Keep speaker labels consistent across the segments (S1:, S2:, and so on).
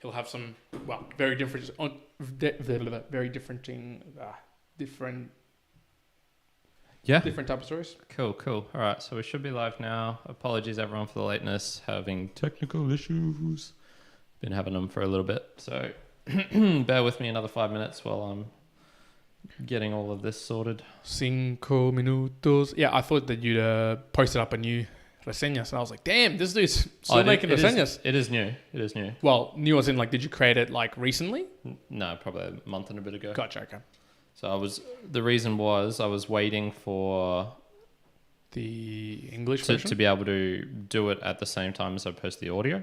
S1: it'll have some very different different different type of stories.
S2: Cool. All right, so we should be live now. Apologies everyone for the lateness, having technical issues. Been having them for a little bit, so bear with me another 5 minutes while I'm getting all of this sorted.
S1: 5 minutos. Yeah, I thought that you'd posted up a new reseñas, and I was like, damn, this dude's still making reseñas.
S2: It is new.
S1: Well, new as in, like, did you create it, like, recently?
S2: No, probably a month and a bit ago.
S1: Gotcha, okay.
S2: So the reason was I was waiting for
S1: the English version
S2: to be able to do it at the same time as I post the audio.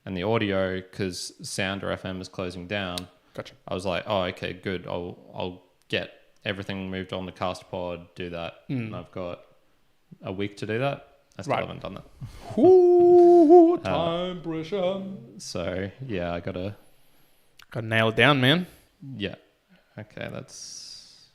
S2: And the audio, because Sounder FM is closing down.
S1: Gotcha.
S2: I was like, oh, okay, good. I'll get everything moved on the CastPod, do that. And I've got a week to do that. I still haven't done that.
S1: Ooh, time pressure.
S2: So, yeah, I gotta
S1: nail it down, man.
S2: Yeah. Okay, that's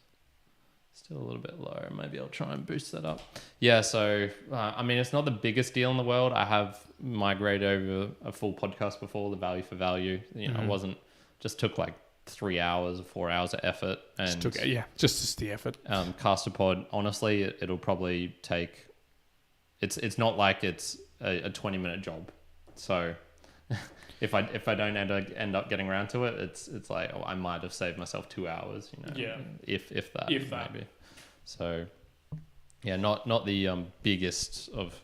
S2: still a little bit low. Maybe I'll try and boost that up. Yeah, so, I mean, it's not the biggest deal in the world. I have migrated over a full podcast before, the value for value. You know, just took like 3 hours or 4 hours of effort. And just the effort. CastPod, honestly, it'll probably take... It's not like it's a 20-minute job. So... If I don't end up getting around to it, it's like, oh, I might have saved myself 2 hours, you know.
S1: Yeah.
S2: If that maybe. So yeah, not the biggest of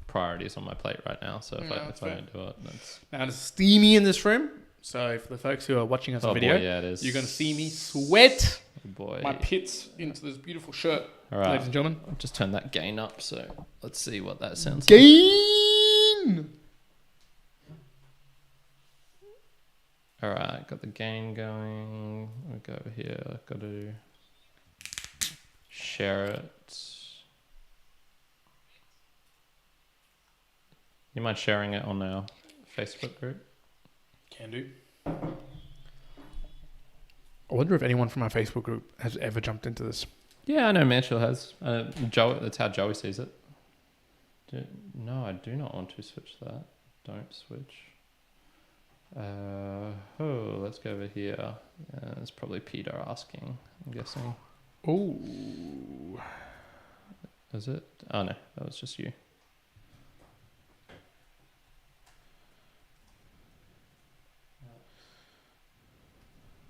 S2: priorities on my plate right now. So if I don't do it, that's
S1: now it's steamy in this room. So for the folks who are watching us on video,
S2: it is.
S1: You're gonna see me sweat
S2: my
S1: pits into this beautiful shirt.
S2: All right,
S1: ladies and gentlemen.
S2: I'll just turn that gain up, so let's see what that sounds
S1: like.
S2: Gain! All right, got the gain going. I'll go over here. I've got to share it. You mind sharing it on our Facebook group?
S1: Can do. I wonder if anyone from our Facebook group has ever jumped into this.
S2: Yeah, I know Manchel has. Joe, that's how Joey sees it. No, I do not want to switch that. Don't switch. Let's go over here. It's probably Peter asking, I'm guessing.
S1: Oh.
S2: Is it? Oh no, that was just you.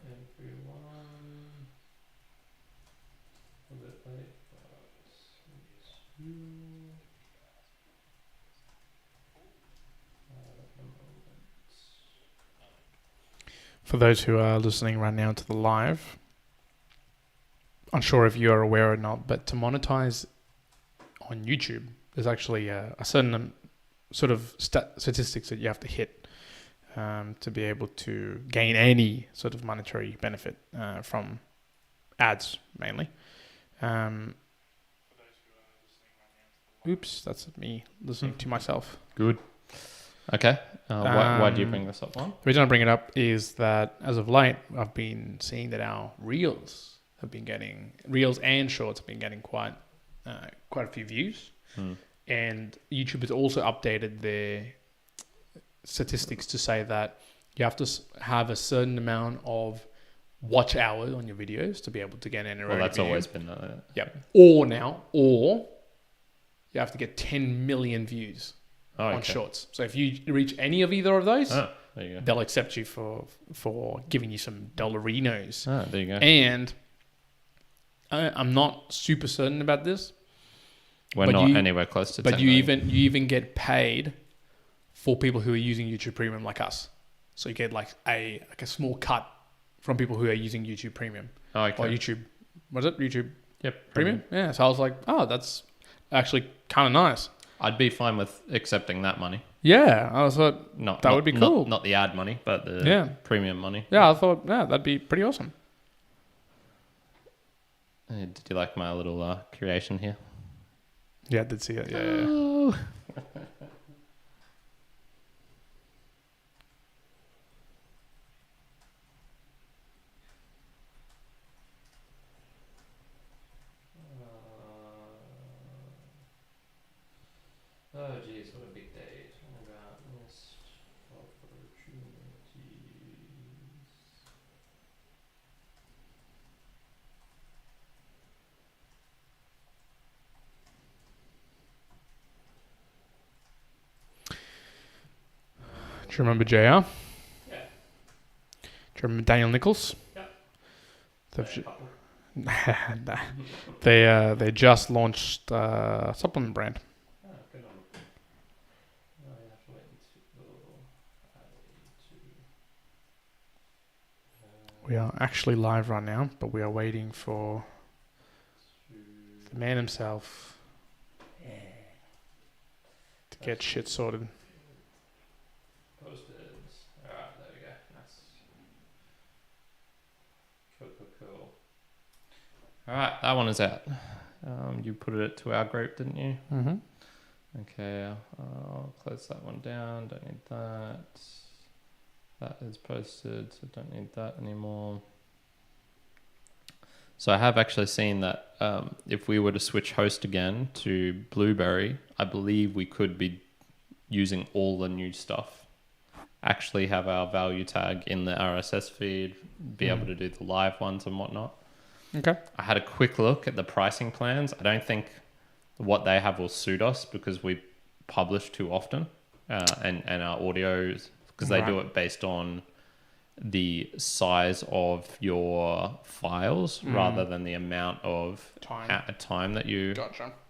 S2: Everyone. A bit late, but it's you.
S1: For those who are listening right now to the live, unsure if you are aware or not, but to monetize on YouTube, there's actually a certain sort of statistics that you have to hit to be able to gain any sort of monetary benefit from ads, mainly. Oops, that's me listening to myself.
S2: Good. Okay. Why do you bring this up on?
S1: The reason I bring it up is that as of late, I've been seeing that our reels and shorts have been getting quite a few views. And YouTube has also updated their statistics to say that you have to have a certain amount of watch hours on your videos to be able to get an
S2: Well, that's always been that.
S1: Yep. Or you have to get 10 million views. On shorts. So if you reach any of either of those,
S2: there you go.
S1: They'll accept you for giving you some dollarinos.
S2: There you go.
S1: And I'm not super certain about this.
S2: We're not anywhere close to 10
S1: But you even get paid for people who are using YouTube Premium like us. So you get like a small cut from people who are using YouTube Premium.
S2: Oh, okay.
S1: Or YouTube. What is it? YouTube
S2: Yep.
S1: Premium? Yeah. So I was like, oh, that's actually kind of nice.
S2: I'd be fine with accepting that money.
S1: Yeah, I thought that would be cool.
S2: Not the ad money, but the premium money.
S1: Yeah, I thought that'd be pretty awesome.
S2: Did you like my little creation here?
S1: Yeah, I did see it. Yeah.
S2: Oh. Oh geez, what a big day. Talking about missed opportunity.
S1: Do you remember JR?
S2: Yeah.
S1: Do you remember Daniel Nichols?
S2: Yeah.
S1: They just launched a supplement brand.
S2: Oh, good on. No, you have to wait until
S1: We are actually live right now, but we are waiting for the man himself to get shit sorted.
S2: Posted. Alright, there we go. Nice. Cool. Alright, that one is out. You put it to our group, didn't you?
S1: Mm-hmm.
S2: Okay, I'll close that one down. Don't need that. That is posted, so don't need that anymore. So I have actually seen that if we were to switch host again to Blueberry, I believe we could be using all the new stuff. Actually have our value tag in the RSS feed, be able to do the live ones and whatnot.
S1: Okay.
S2: I had a quick look at the pricing plans. I don't think what they have will suit us because we publish too often and our audios, because they do it based on the size of your files rather than the amount of time that you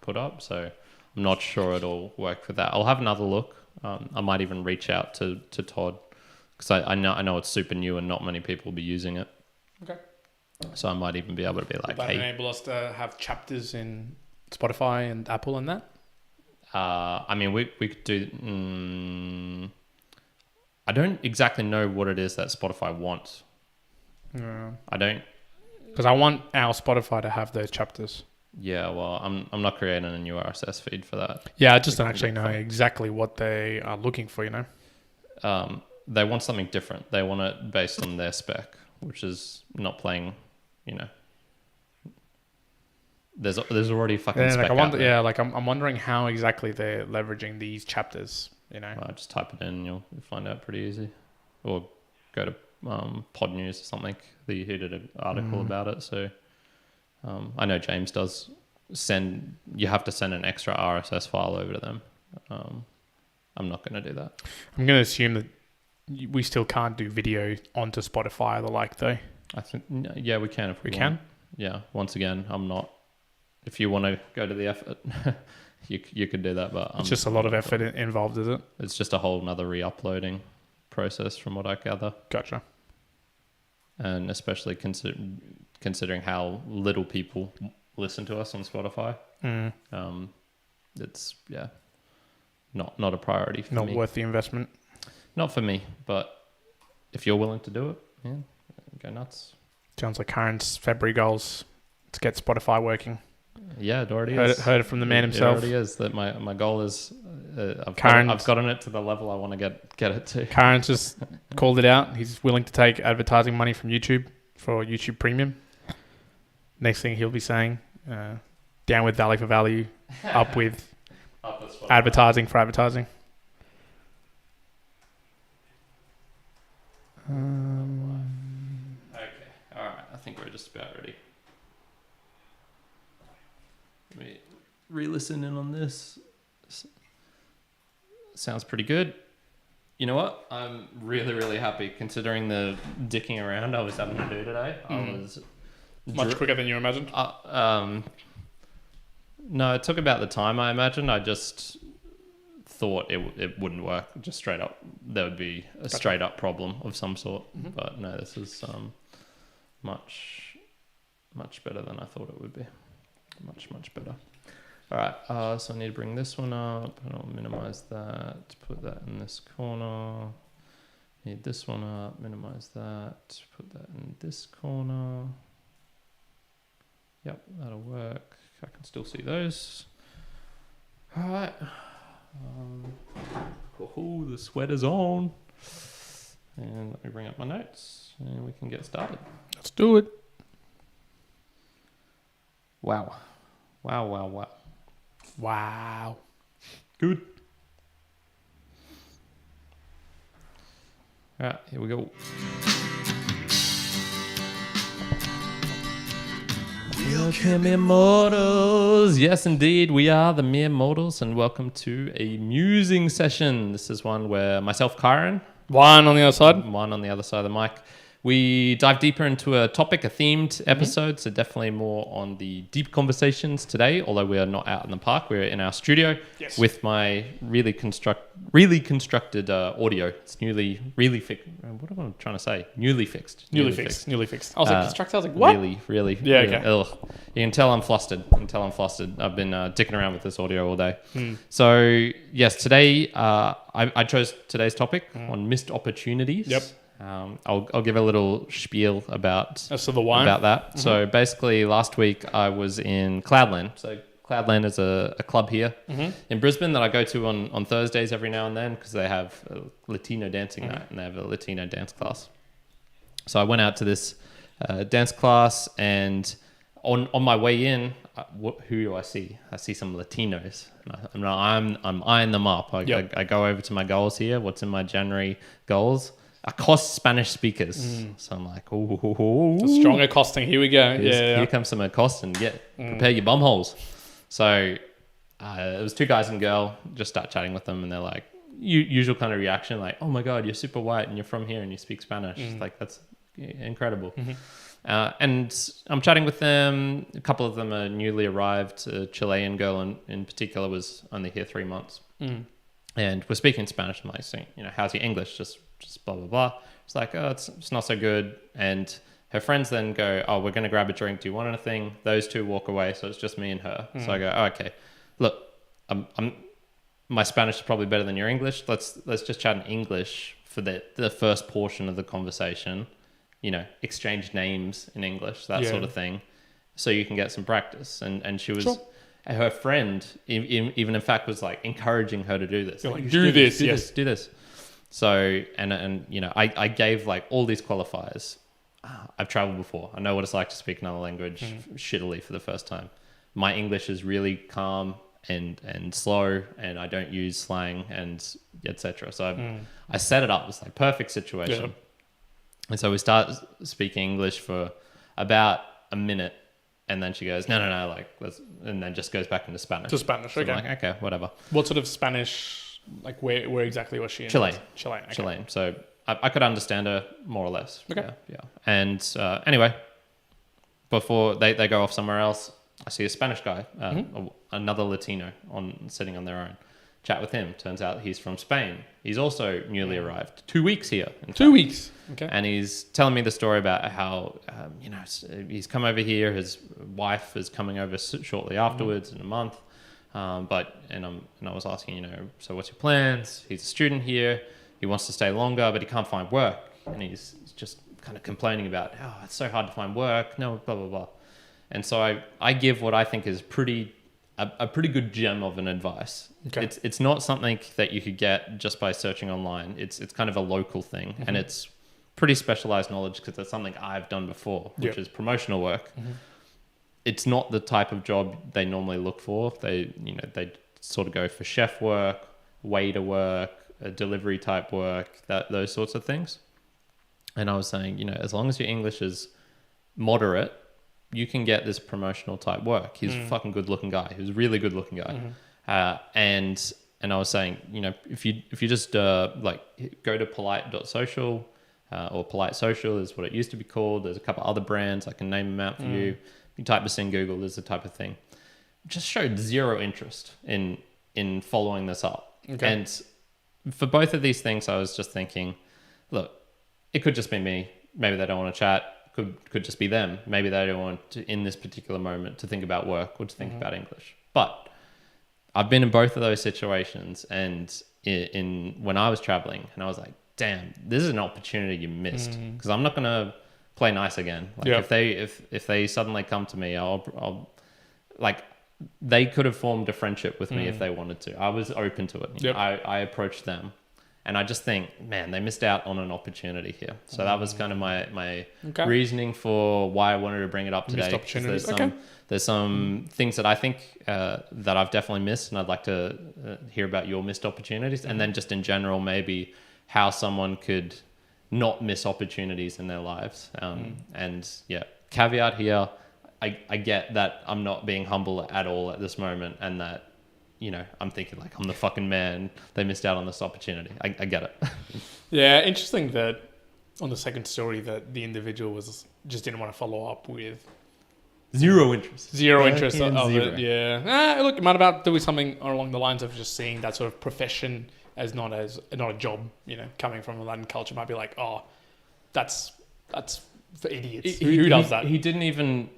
S2: put up. So I'm not sure it'll work for that. I'll have another look. I might even reach out to Todd because I know it's super new and not many people will be using it.
S1: Okay.
S2: So I might even be able to be like,
S1: Will that enable us to have chapters in Spotify and Apple and that?
S2: I mean, we could do... I don't exactly know what it is that Spotify wants.
S1: Yeah.
S2: I don't...
S1: Because I want our Spotify to have those chapters.
S2: Yeah, well, I'm not creating a new RSS feed for that.
S1: Yeah, I just don't actually know exactly what they are looking for, you know?
S2: They want something different. They want it based on their spec, which is not playing, you know... There's already fucking spec out there.
S1: Yeah, like I'm wondering how exactly they're leveraging these chapters, you know?
S2: Just type it in and you'll find out pretty easy. Or go to Pod News or something. He did an article about it. So I know James does you have to send an extra RSS file over to them. I'm not going to do that. I'm
S1: going to assume that we still can't do video onto Spotify or the like, though.
S2: I think, yeah, we can if we
S1: can.
S2: Yeah, once again, I'm not. If you want to go to the effort, you could do that, but
S1: it's just a lot of effort involved, is it?
S2: It's just a whole nother re-uploading process from what I gather.
S1: Gotcha.
S2: And especially considering how little people listen to us on Spotify, it's not a priority for me.
S1: Not worth the investment.
S2: Not for me, but if you're willing to do it, yeah, go nuts.
S1: Sounds like Karen's February goals to get Spotify working.
S2: Yeah, it already is.
S1: Heard it from the man himself.
S2: It already is. That my goal is I've gotten it to the level I want to get it to.
S1: Karen's just called it out. He's willing to take advertising money from YouTube for YouTube Premium. Next thing he'll be saying, down with value for value, up with advertising for advertising.
S2: Okay, all right. I think we're just about ready. Let me re-listen in on this. Sounds pretty good. You know what? I'm really, really happy considering the dicking around I was having to do today. I was
S1: much quicker than you imagined.
S2: No, it took about the time I imagined. I just thought it wouldn't work. Just straight up, there would be a straight up problem of some sort. But no, this is much better than I thought it would be. Much better. All right, so I need to bring this one up, and I'll minimize that, put that in this corner. Need this one up, minimize that, put that in this corner. Yep, that'll work. I can still see those. All right. The sweater's on. And let me bring up my notes, and we can get started.
S1: Let's do it.
S2: Wow.
S1: Good.
S2: All right, here we go. Welcome, mere mortals. Yes, indeed, we are the mere mortals, and welcome to a musing session. This is one where myself, Kyron,
S1: Juan on the other side.
S2: One on the other side of the mic. We dive deeper into a topic, a themed episode, so definitely more on the deep conversations today, although we are not out in the park. We're in our studio with my really constructed audio. It's newly fixed. What am I trying to say? Newly fixed.
S1: Newly fixed. I was like, constructed. I was like, what?
S2: Really.
S1: Yeah,
S2: really,
S1: okay.
S2: ugh. You can tell I'm flustered. I've been dicking around with this audio all day. So, yes, today I chose today's topic on missed opportunities.
S1: Yep.
S2: I'll give a little spiel about
S1: the wine?
S2: about that. So basically, last week I was in Cloudland. So Cloudland is a club here in Brisbane that I go to on Thursdays every now and then because they have a Latino dancing night and they have a Latino dance class. So I went out to this dance class, and on my way in, who do I see? I see some Latinos. I'm eyeing them up. I go over to my goals here. What's in my January goals? Accost Spanish speakers. So I'm like, ooh.
S1: Strong accosting. Here we go.
S2: Here comes some accosting. Prepare your bum holes. So it was two guys and girl. Just start chatting with them, and they're like, usual kind of reaction, like, oh my God, you're super white and you're from here and you speak Spanish. Like, that's incredible. And I'm chatting with them. A couple of them are newly arrived. A Chilean girl in particular was only here 3 months. And we're speaking Spanish. I'm like saying, how's your English? Just blah, blah, blah. It's like, oh, it's not so good. And her friends then go, oh, we're going to grab a drink. Do you want anything? Those two walk away. So it's just me and her. So I go, oh, okay, look, my Spanish is probably better than your English. Let's just chat in English for the first portion of the conversation, exchange names in English, that sort of thing. So you can get some practice. And she was... Sure. Her friend, even in fact, was like encouraging her to do this.
S1: Like, do this.
S2: So, and I gave like all these qualifiers. I've traveled before. I know what it's like to speak another language shittily for the first time. My English is really calm and slow, and I don't use slang and etc. So I set it up. It's like perfect situation. Yeah. And so we start speaking English for about a minute. And then she goes, no, like, and then just goes back into Spanish.
S1: To Spanish, so okay.
S2: I'm like, okay, whatever.
S1: What sort of Spanish, like, where exactly was she in?
S2: Chilean.
S1: Okay.
S2: Chilean. So I could understand her more or less.
S1: Okay.
S2: Yeah. And anyway, before they go off somewhere else, I see a Spanish guy, another Latino sitting on their own. Chat with him. Turns out he's from Spain. He's also newly arrived. 2 weeks here.
S1: 2 weeks. Okay.
S2: And he's telling me the story about how, he's come over here. His wife is coming over shortly afterwards in a month. And I was asking, so what's your plans? He's a student here. He wants to stay longer, but he can't find work. And he's just kind of complaining about, oh, it's so hard to find work. No, blah, blah, blah. And so I give what I think is a pretty good gem of an advice. Okay. It's not something that you could get just by searching online. It's kind of a local thing, and it's pretty specialized knowledge because it's something I've done before, which is promotional work. It's not the type of job they normally look for. They sort of go for chef work, waiter work, delivery type work, those sorts of things. And I was saying, as long as your English is moderate, you can get this promotional type work. He's a fucking good looking guy. He was a really good looking guy. And I was saying, if you just go to polite.social or Polite Social is what it used to be called. There's a couple other brands. I can name them out for you. You type this in Google, there's the type of thing. Just showed zero interest in following this up. Okay. And for both of these things, I was just thinking, look, it could just be me. Maybe they don't want to chat. Could just be them. Maybe they don't want to, in this particular moment, to think about work or to think about English. But I've been in both of those situations, and in when I was traveling, and I was like, damn, this is an opportunity you missed, because I'm not gonna play nice again. Like if they suddenly come to me, I'll like, they could have formed a friendship with me if they wanted to. I was open to it. I approached them. And I just think, man, they missed out on an opportunity here. So that was kind of my reasoning for why I wanted to bring it up today.
S1: Missed opportunities.
S2: There's some things that I think that I've definitely missed, and I'd like to hear about your missed opportunities. And then just in general, maybe how someone could not miss opportunities in their lives. And yeah, caveat here, I get that I'm not being humble at all at this moment, and that, I'm thinking like, I'm the fucking man. They missed out on this opportunity. I get it.
S1: Yeah, interesting that on the second story that the individual just didn't want to follow up with
S2: Zero interest.
S1: Zero interest
S2: Fucking
S1: of
S2: zero.
S1: it. Yeah. Look, it might about doing something along the lines of just seeing that sort of profession as not a job. Coming from a Latin culture might be like, oh, that's for idiots. Who does that?
S2: He didn't even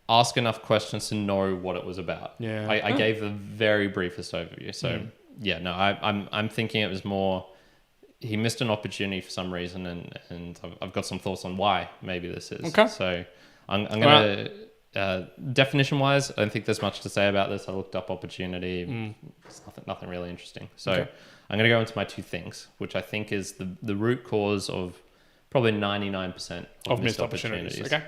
S2: ask enough questions to know what it was about.
S1: Yeah.
S2: I gave the very briefest overview. So yeah, no, I'm thinking it was more he missed an opportunity for some reason, and I've got some thoughts on why maybe this is.
S1: Okay.
S2: So I'm gonna definition wise, I don't think there's much to say about this. I looked up opportunity. It's nothing really interesting. So I'm gonna go into my two things, which I think is the root cause of probably 99% of missed opportunities.
S1: Okay.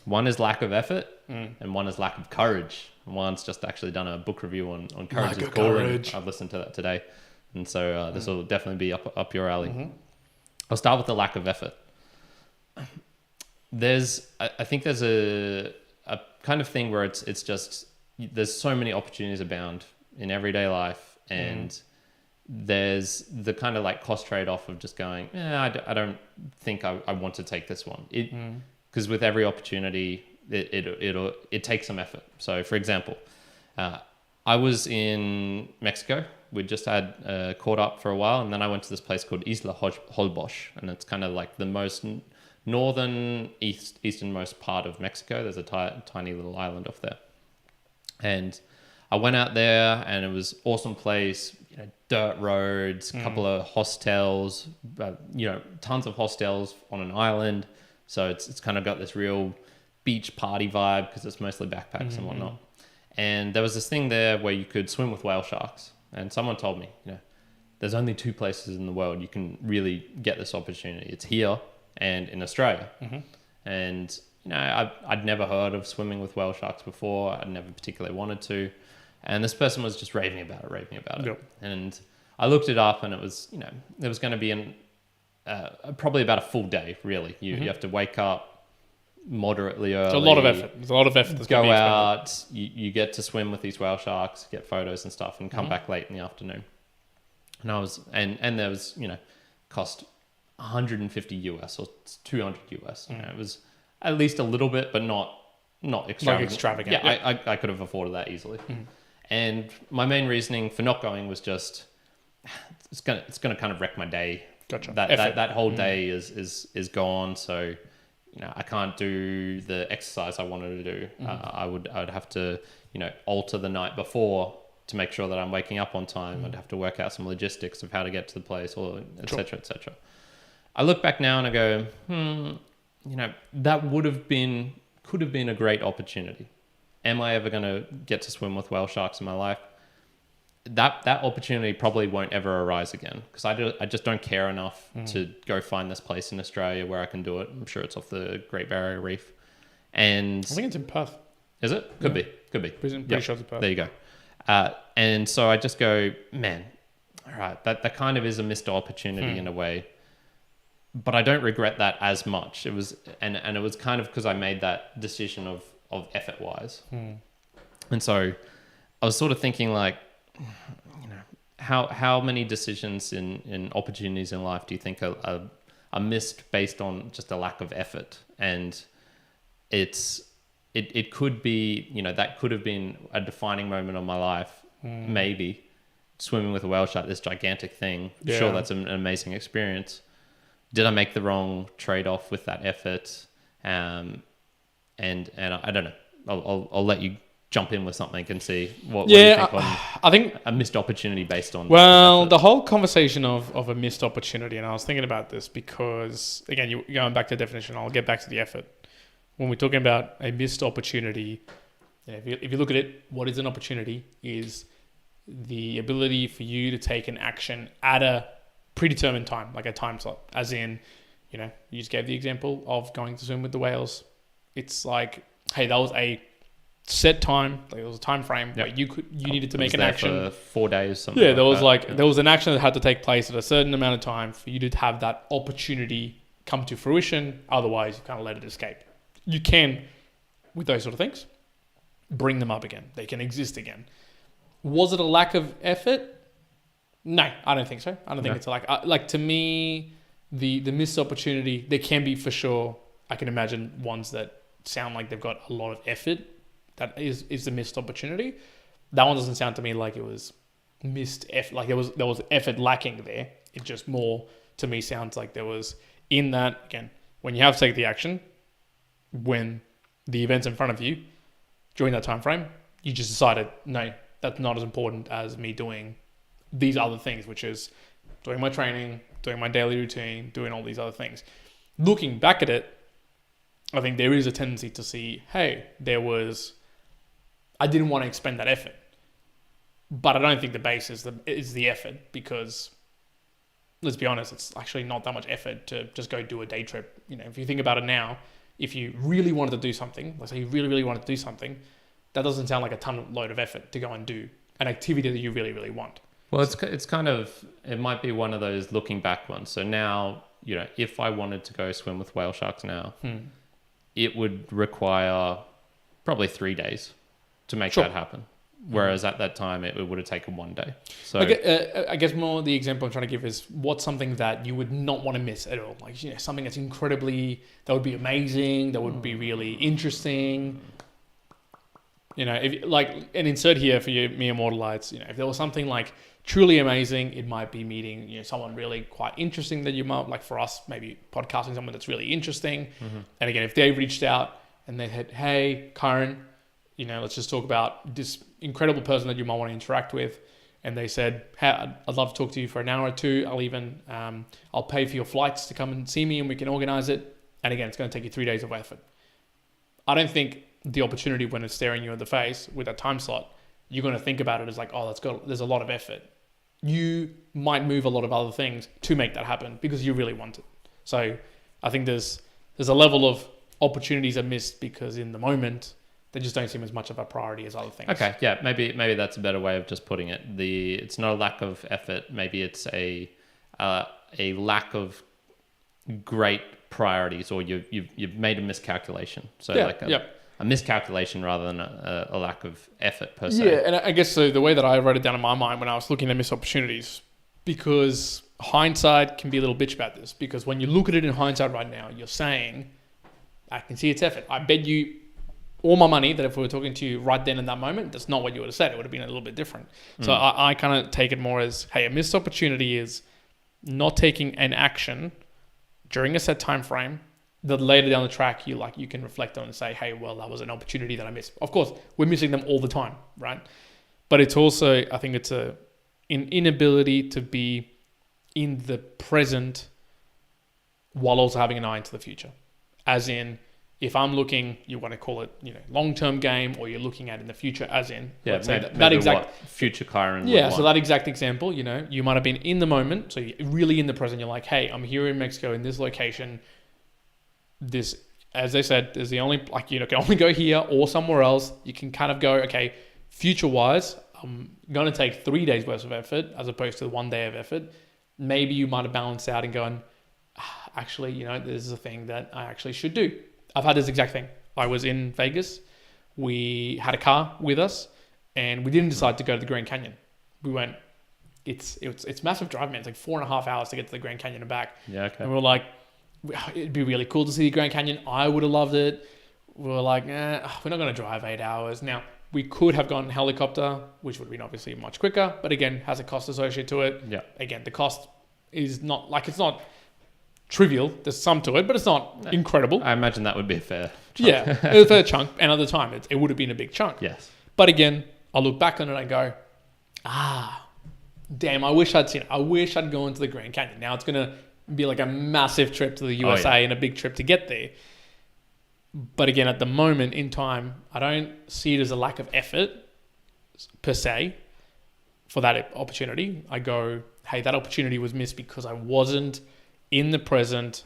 S2: One is lack of effort, and one is lack of courage. One's just actually done a book review on courage.
S1: Lack of courage.
S2: I've listened to that today, and so this will definitely be up your alley. I'll start with the lack of effort. I think there's a kind of thing where it's just there's so many opportunities abound in everyday life, and there's the kind of like cost trade-off of just going, I don't think I want to take this one. Because with every opportunity, it takes some effort. So, for example, I was in Mexico. We'd just had caught up for a while, and then I went to this place called Isla Holbox, and it's kind of like the most easternmost part of Mexico. There's a tiny little island off there, and I went out there, and it was an awesome place. Dirt roads, a couple of hostels, tons of hostels on an island. So it's kind of got this real beach party vibe because it's mostly backpacks and whatnot. And there was this thing there where you could swim with whale sharks. And someone told me, there's only two places in the world you can really get this opportunity. It's here and in Australia. And, I'd never heard of swimming with whale sharks before. I'd never particularly wanted to. And this person was just raving about it.
S1: Yep.
S2: And I looked it up, and it was, there was going to be probably about a full day, really. You have to wake up moderately early.
S1: It's a lot of effort. There's a lot of effort that's
S2: go out. You get to swim with these whale sharks, get photos and stuff, and come back late in the afternoon. And I was, and there was, cost $150 US or $200 US. It was at least a little bit, but not extravagant.
S1: Like extravagant.
S2: Yeah, I could have afforded that easily. And my main reasoning for not going was just it's gonna kind of wreck my day.
S1: Gotcha.
S2: That whole day is gone. So I can't do the exercise I wanted to do. I would have to alter the night before to make sure that I'm waking up on time. I'd have to work out some logistics of how to get to the place, or et cetera, et cetera. I look back now and I go, that could have been a great opportunity. Am I ever going to get to swim with whale sharks in my life? That opportunity probably won't ever arise again, because I just don't care enough to go find this place in Australia where I can do it. I'm sure it's off the Great Barrier Reef. And
S1: I think it's in Perth.
S2: Is it? Could be.
S1: Pretty sure it's in Perth.
S2: There you go. And so I just go, man, all right, that kind of is a missed opportunity in a way. But I don't regret that as much. It was, and it was kind of because I made that decision of effort wise. And so I was sort of thinking like, how many decisions in opportunities in life do you think are missed based on just a lack of effort? And it could be, that could have been a defining moment of my life. Maybe swimming with a whale shark, this gigantic thing.
S1: Yeah.
S2: Sure, that's an amazing experience. Did I make the wrong trade-off with that effort? And I don't know. I'll let you jump in with something and see what you think on
S1: I think
S2: a missed opportunity based on.
S1: Well, the whole conversation of a missed opportunity, and I was thinking about this because again, you're going back to the definition. I'll get back to the effort. When we're talking about a missed opportunity, if you look at it, what is an opportunity is the ability for you to take an action at a predetermined time, like a time slot, as in, you just gave the example of going to swim with the whales. It's like, hey, that was a set time, like there was a time frame where you needed to make an action
S2: for 4 days, something.
S1: Yeah, there was an action that had to take place at a certain amount of time for you to have that opportunity come to fruition. Otherwise, you can't let it escape. You can, with those sort of things, bring them up again. They can exist again. Was it a lack of effort? No, I don't think so. I don't think it's like to me, the missed opportunity, there can be for sure. I can imagine ones that sound like they've got a lot of effort. That is the missed opportunity. That one doesn't sound to me like it was missed effort. Like there was effort lacking there. It just more to me sounds like there was in that, again, when you have to take the action, when the event's in front of you during that time frame, you just decided, no, that's not as important as me doing these other things, which is doing my training, doing my daily routine, doing all these other things. Looking back at it, I think there is a tendency to see, hey, I didn't want to expend that effort. But I don't think the base is the effort, because let's be honest, it's actually not that much effort to just go do a day trip. You know, if you think about it now, if you really wanted to do something, let's say you really, really wanted to do something, that doesn't sound like a load of effort to go and do an activity that you really, really want.
S2: Well, it's kind of, it might be one of those looking back ones. So now, you know, if I wanted to go swim with whale sharks now, it would require probably 3 days to make that happen. Whereas at that time, it would have taken 1 day. So
S1: I guess more the example I'm trying to give is what's something that you would not want to miss at all. Like, you know, something that's that would be amazing, that would be really interesting. You know, if like an insert here for you, me immortalites. You know, if there was something like truly amazing, it might be meeting, you know, someone really quite interesting that you might, like for us, maybe podcasting someone that's really interesting. And again, if they reached out and they said, hey, Karen, you know, let's just talk about this incredible person that you might want to interact with. And they said, hey, I'd love to talk to you for an hour or two. I'll pay for your flights to come and see me and we can organize it. And again, it's going to take you 3 days of effort. I don't think the opportunity, when it's staring you in the face with that time slot, you're going to think about it as like, oh, there's a lot of effort. You might move a lot of other things to make that happen because you really want it. So I think there's a level of opportunities are missed because in the moment, they just don't seem as much of a priority as other things. Okay,
S2: yeah, maybe that's a better way of just putting it. It's not a lack of effort. Maybe it's a lack of great priorities, or you've made a miscalculation. So a miscalculation rather than a lack of effort per se.
S1: Yeah, and I guess so the way that I wrote it down in my mind when I was looking at missed opportunities, because hindsight can be a little bitch about this, because when you look at it in hindsight right now, you're saying, I can see it's effort. I bet you all my money that if we were talking to you right then in that moment, that's not what you would have said. It would have been a little bit different. So I kind of take it more as, hey, a missed opportunity is not taking an action during a set time frame that later down the track you can reflect on and say, hey, well, that was an opportunity that I missed. Of course, we're missing them all the time, right? But it's also, I think it's an inability to be in the present while also having an eye into the future. As in, if I'm looking, you want to call it, long-term game, or you're looking at in the future, as in, let's say that exact
S2: future Kyron.
S1: So that exact example, you might have been in the moment, so you're really in the present. You're like, hey, I'm here in Mexico in this location. This, as they said, is the only can only go here or somewhere else. You can kind of go, okay, future-wise, I'm going to take 3 days worth of effort as opposed to 1 day of effort. Maybe you might have balanced out and gone, actually, this is a thing that I actually should do. I've had this exact thing. I was in Vegas. We had a car with us, and we didn't decide to go to the Grand Canyon. We went. It's massive drive, man. It's like 4.5 hours to get to the Grand Canyon and back.
S2: Yeah, okay.
S1: And we were like, it'd be really cool to see the Grand Canyon. I would have loved it. We were like, we're not going to drive 8 hours. Now, we could have gone helicopter, which would have been obviously much quicker, but again, has a cost associated to it.
S2: Yeah.
S1: Again, the cost is not it's not trivial. There's some to it, but it's not incredible.
S2: I imagine that would be a fair chunk.
S1: Yeah, it was a fair chunk. And at the time, it would have been a big chunk.
S2: Yes.
S1: But again, I look back on it and I go, damn, I wish I'd seen it. I wish I'd gone to the Grand Canyon. Now it's going to be like a massive trip to the USA and a big trip to get there. But again, at the moment in time, I don't see it as a lack of effort per se for that opportunity. I go, hey, that opportunity was missed because I wasn't in the present,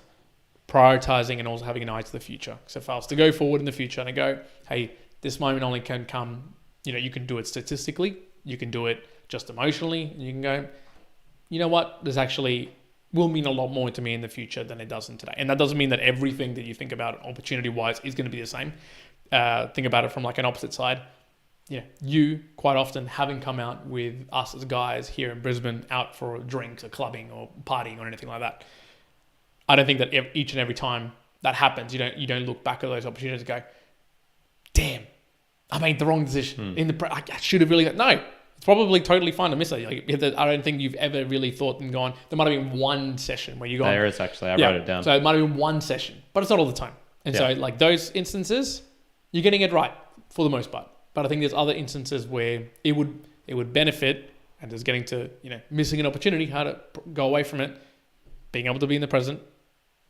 S1: prioritizing and also having an eye to the future. So if I was to go forward in the future and I go, hey, this moment only can come, you can do it statistically, you can do it just emotionally, and you can go, you know what, this actually will mean a lot more to me in the future than it does in today. And that doesn't mean that everything that you think about opportunity-wise is going to be the same. Think about it from like an opposite side. you quite often haven't come out with us as guys here in Brisbane out for drinks or clubbing or partying or anything like that. I don't think that each and every time that happens, you don't look back at those opportunities and go, damn, I made the wrong decision. I should have really got, no, it's probably totally fine to miss it. Like, I don't think you've ever really thought and gone, there might have been one session where you go,
S2: there is actually, I wrote it down.
S1: So it might have been one session, but it's not all the time. And so like those instances, you're getting it right for the most part. But I think there's other instances where it would benefit, and just getting to, missing an opportunity, how to go away from it, being able to be in the present,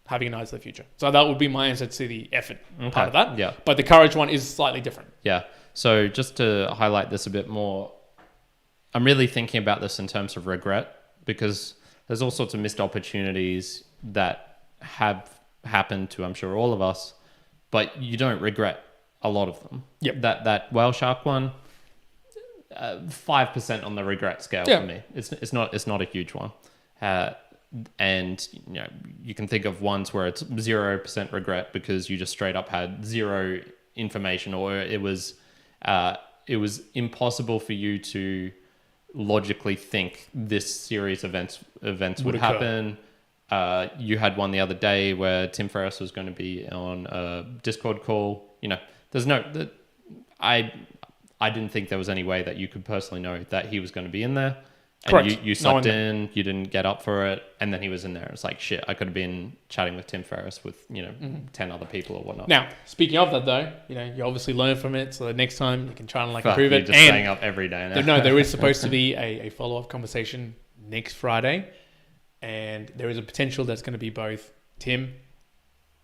S1: having an eye to the future. So that would be my answer to the effort part of that.
S2: Yeah.
S1: But the courage one is slightly different.
S2: Yeah. So just to highlight this a bit more, I'm really thinking about this in terms of regret, because there's all sorts of missed opportunities that have happened to, I'm sure, all of us, but you don't regret a lot of them.
S1: Yep.
S2: That whale shark one, 5% on the regret scale for me. It's not a huge one. And you can think of ones where it's 0% regret because you just straight up had zero information, or it was impossible for you to logically think this series of events would happen. You had one the other day where Tim Ferriss was going to be on a Discord call. I didn't think there was any way that you could personally know that he was going to be in there. And
S1: Correct.
S2: you slept in, you didn't get up for it, and then he was in there. It's like, shit, I could have been chatting with Tim Ferriss with, 10 other people or whatnot.
S1: Now, speaking of that though, you obviously learn from it, so the next time you can try and improve
S2: you're
S1: it.
S2: Just staying up every day now.
S1: No, there is supposed to be a follow-up conversation next Friday, and there is a potential that's going to be both Tim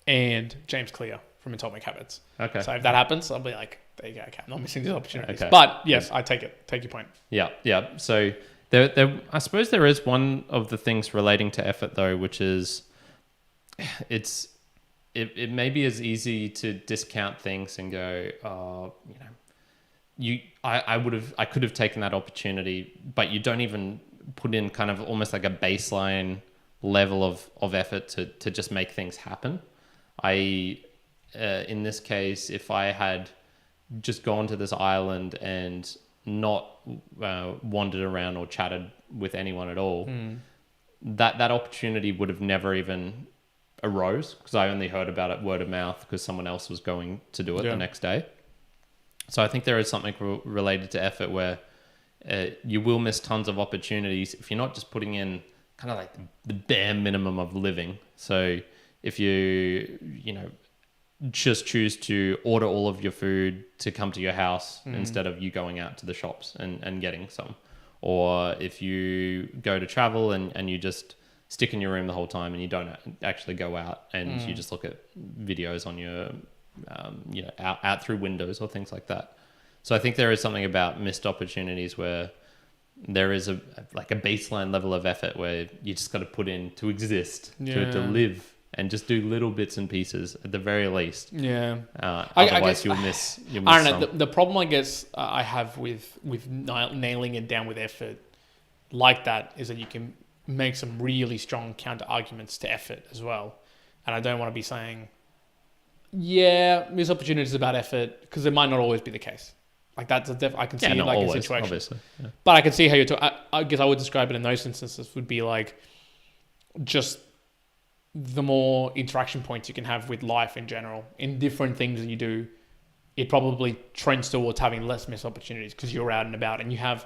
S1: and James Clear from Atomic Habits.
S2: Okay.
S1: So if that happens, I'll be like, there you go, okay, I'm not missing these opportunities.
S2: Okay.
S1: But yes, I take it. Take your point.
S2: Yeah. So there, I suppose there is one of the things relating to effort though, which is it maybe is easy to discount things and go, I could have taken that opportunity, but you don't even put in kind of almost like a baseline level of effort to just make things happen. In this case, if I had just gone to this island and not wandered around or chatted with anyone at all, that opportunity would have never even arose, because I only heard about it word of mouth because someone else was going to do it the next day. So I think there is something related to effort where you will miss tons of opportunities if you're not just putting in kind of like the bare minimum of living. So if you just choose to order all of your food to come to your house instead of you going out to the shops and getting some, or if you go to travel and you just stick in your room the whole time and you don't actually go out and you just look at videos on your out through windows or things like that. So I think there is something about missed opportunities where there is a baseline level of effort where you just got to put in to exist, to live, and just do little bits and pieces at the very least. Yeah. Otherwise, you'll miss.
S1: I don't know. The problem I guess I have with nailing it down with effort like that is that you can make some really strong counter arguments to effort as well. And I don't want to be saying, missed opportunities about effort, because it might not always be the case. Like that's I can see
S2: not
S1: like
S2: always,
S1: a situation.
S2: Obviously. Yeah.
S1: But I can see how you're talking. I guess I would describe it in those instances would be like just the more interaction points you can have with life in general, in different things that you do, it probably trends towards having less missed opportunities because you're out and about and you have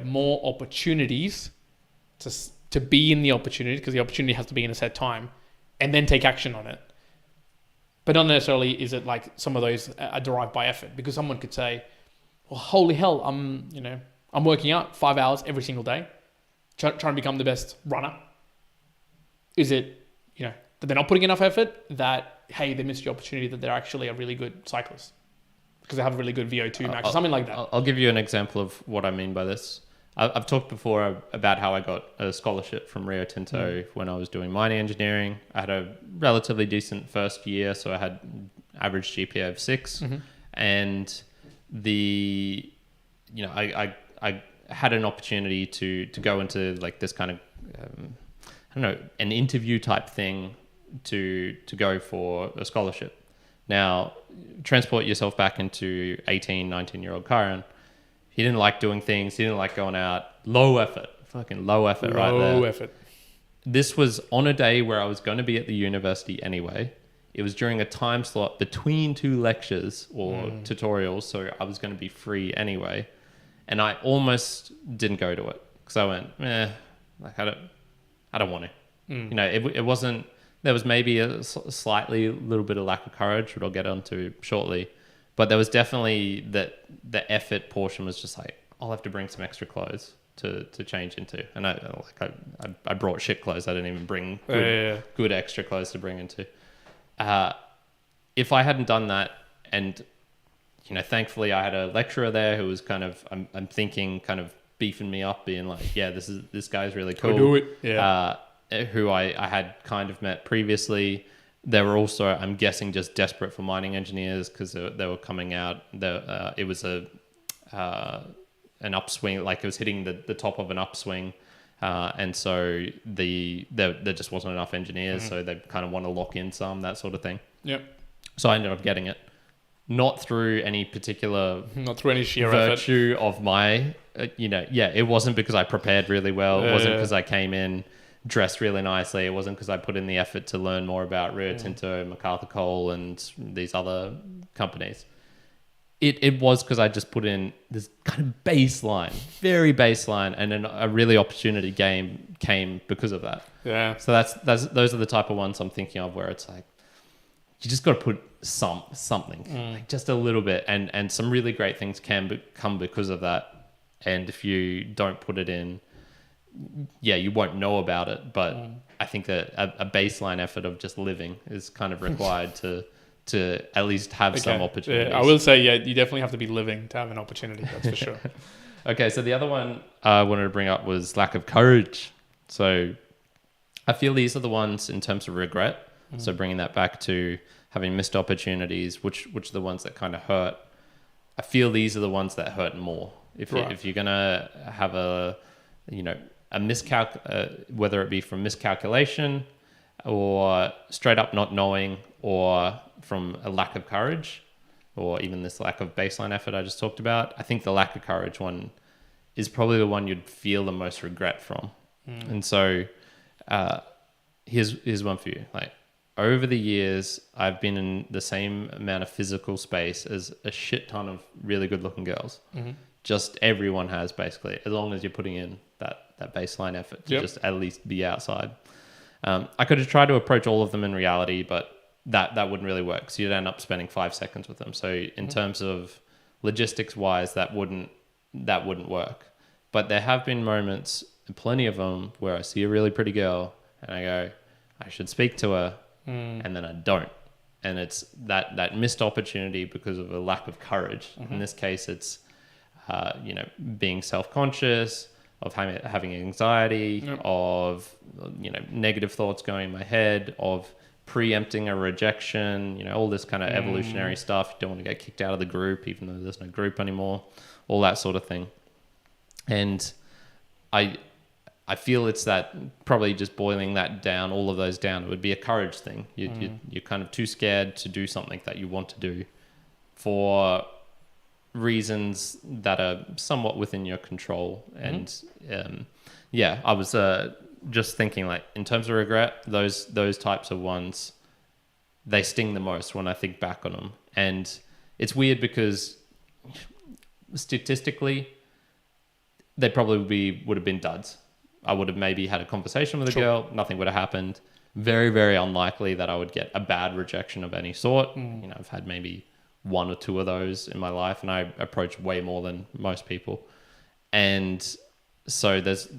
S1: more opportunities to be in the opportunity, because the opportunity has to be in a set time, and then take action on it. But not necessarily is it like some of those are derived by effort, because someone could say, well, holy hell, I'm working out 5 hours every single day, trying to become the best runner. Is it, that they're not putting enough effort, that, hey, they missed the opportunity that they're actually a really good cyclist because they have a really good VO2 max or something like that?
S2: I'll give you an example of what I mean by this. I've talked before about how I got a scholarship from Rio Tinto when I was doing mining engineering. I had a relatively decent first year, so I had average GPA of 6, and I had an opportunity to go into like this kind of an interview type thing to go for a scholarship. Now, transport yourself back into 18, 19-year-old Curran. He didn't like doing things. He didn't like going out. Low effort. Fucking low effort right there.
S1: Low effort.
S2: This was on a day where I was going to be at the university anyway. It was during a time slot between 2 lectures or tutorials, so I was going to be free anyway. And I almost didn't go to it because I went, like I don't want to. You know, it wasn't. There was maybe a little bit of lack of courage, which I'll get onto shortly. But there was definitely that the effort portion was just like, I'll have to bring some extra clothes to change into. And I brought shit clothes. I didn't even bring good extra clothes to bring into. If I hadn't done that, and you know, thankfully I had a lecturer there who was kind of, I'm thinking, kind of beefing me up, being like, yeah, this guy's really cool.
S1: Go do it. Yeah.
S2: Who I had kind of met previously. They were also, I'm guessing, just desperate for mining engineers because they were coming out. It was an upswing, like it was hitting the top of an upswing. And so there just wasn't enough engineers, so they kind of want to lock in some, that sort of thing.
S1: Yep.
S2: So I ended up getting it. Not through any particular...
S1: Not through any sheer
S2: virtue
S1: effort.
S2: of my, it wasn't because I prepared really well. It wasn't because I came in dressed really nicely. It wasn't because I put in the effort to learn more about Rio Tinto, MacArthur Coal, and these other companies. It was because I just put in this kind of baseline, very baseline, and then a really opportunity game came because of that.
S1: Yeah.
S2: So those are the type of ones I'm thinking of where it's like, you just got to put something, like just a little bit, and some really great things can come because of that. And if you don't put it in, you won't know about it. But I think that a baseline effort of just living is kind of required to at least have some opportunities.
S1: Yeah, I will say, you definitely have to be living to have an opportunity. That's for sure.
S2: Okay, so the other one I wanted to bring up was lack of courage. So I feel these are the ones in terms of regret. So bringing that back to having missed opportunities, which are the ones that kind of hurt. I feel these are the ones that hurt more. If you're gonna have a whether it be from miscalculation or straight up not knowing, or from a lack of courage, or even this lack of baseline effort I just talked about, I think the lack of courage one is probably the one you'd feel the most regret from. And so here's one for you. Like, over the years, I've been in the same amount of physical space as a shit ton of really good looking girls. Just everyone has, basically, as long as you're putting in that baseline effort to just at least be outside. I could have tried to approach all of them in reality, but that wouldn't really work. So you'd end up spending 5 seconds with them. So in terms of logistics wise, that wouldn't work. But there have been moments, and plenty of them, where I see a really pretty girl and I go, I should speak to her, and then I don't. And it's that missed opportunity because of a lack of courage. In this case, it's being self-conscious, of having anxiety, of negative thoughts going in my head, of preempting a rejection, all this kind of evolutionary stuff. You don't want to get kicked out of the group, even though there's no group anymore, all that sort of thing. And I feel it's that, probably just boiling that down, all of those down, it would be a courage thing. You're kind of too scared to do something that you want to do for reasons that are somewhat within your control. And I was just thinking, like, in terms of regret, those types of ones, they sting the most when I think back on them. And it's weird because statistically, they probably would have been duds. I would have maybe had a conversation with a girl, nothing would have happened. Very, very unlikely that I would get a bad rejection of any sort. I've had maybe 1 or 2 of those in my life, and I approach way more than most people. And so there's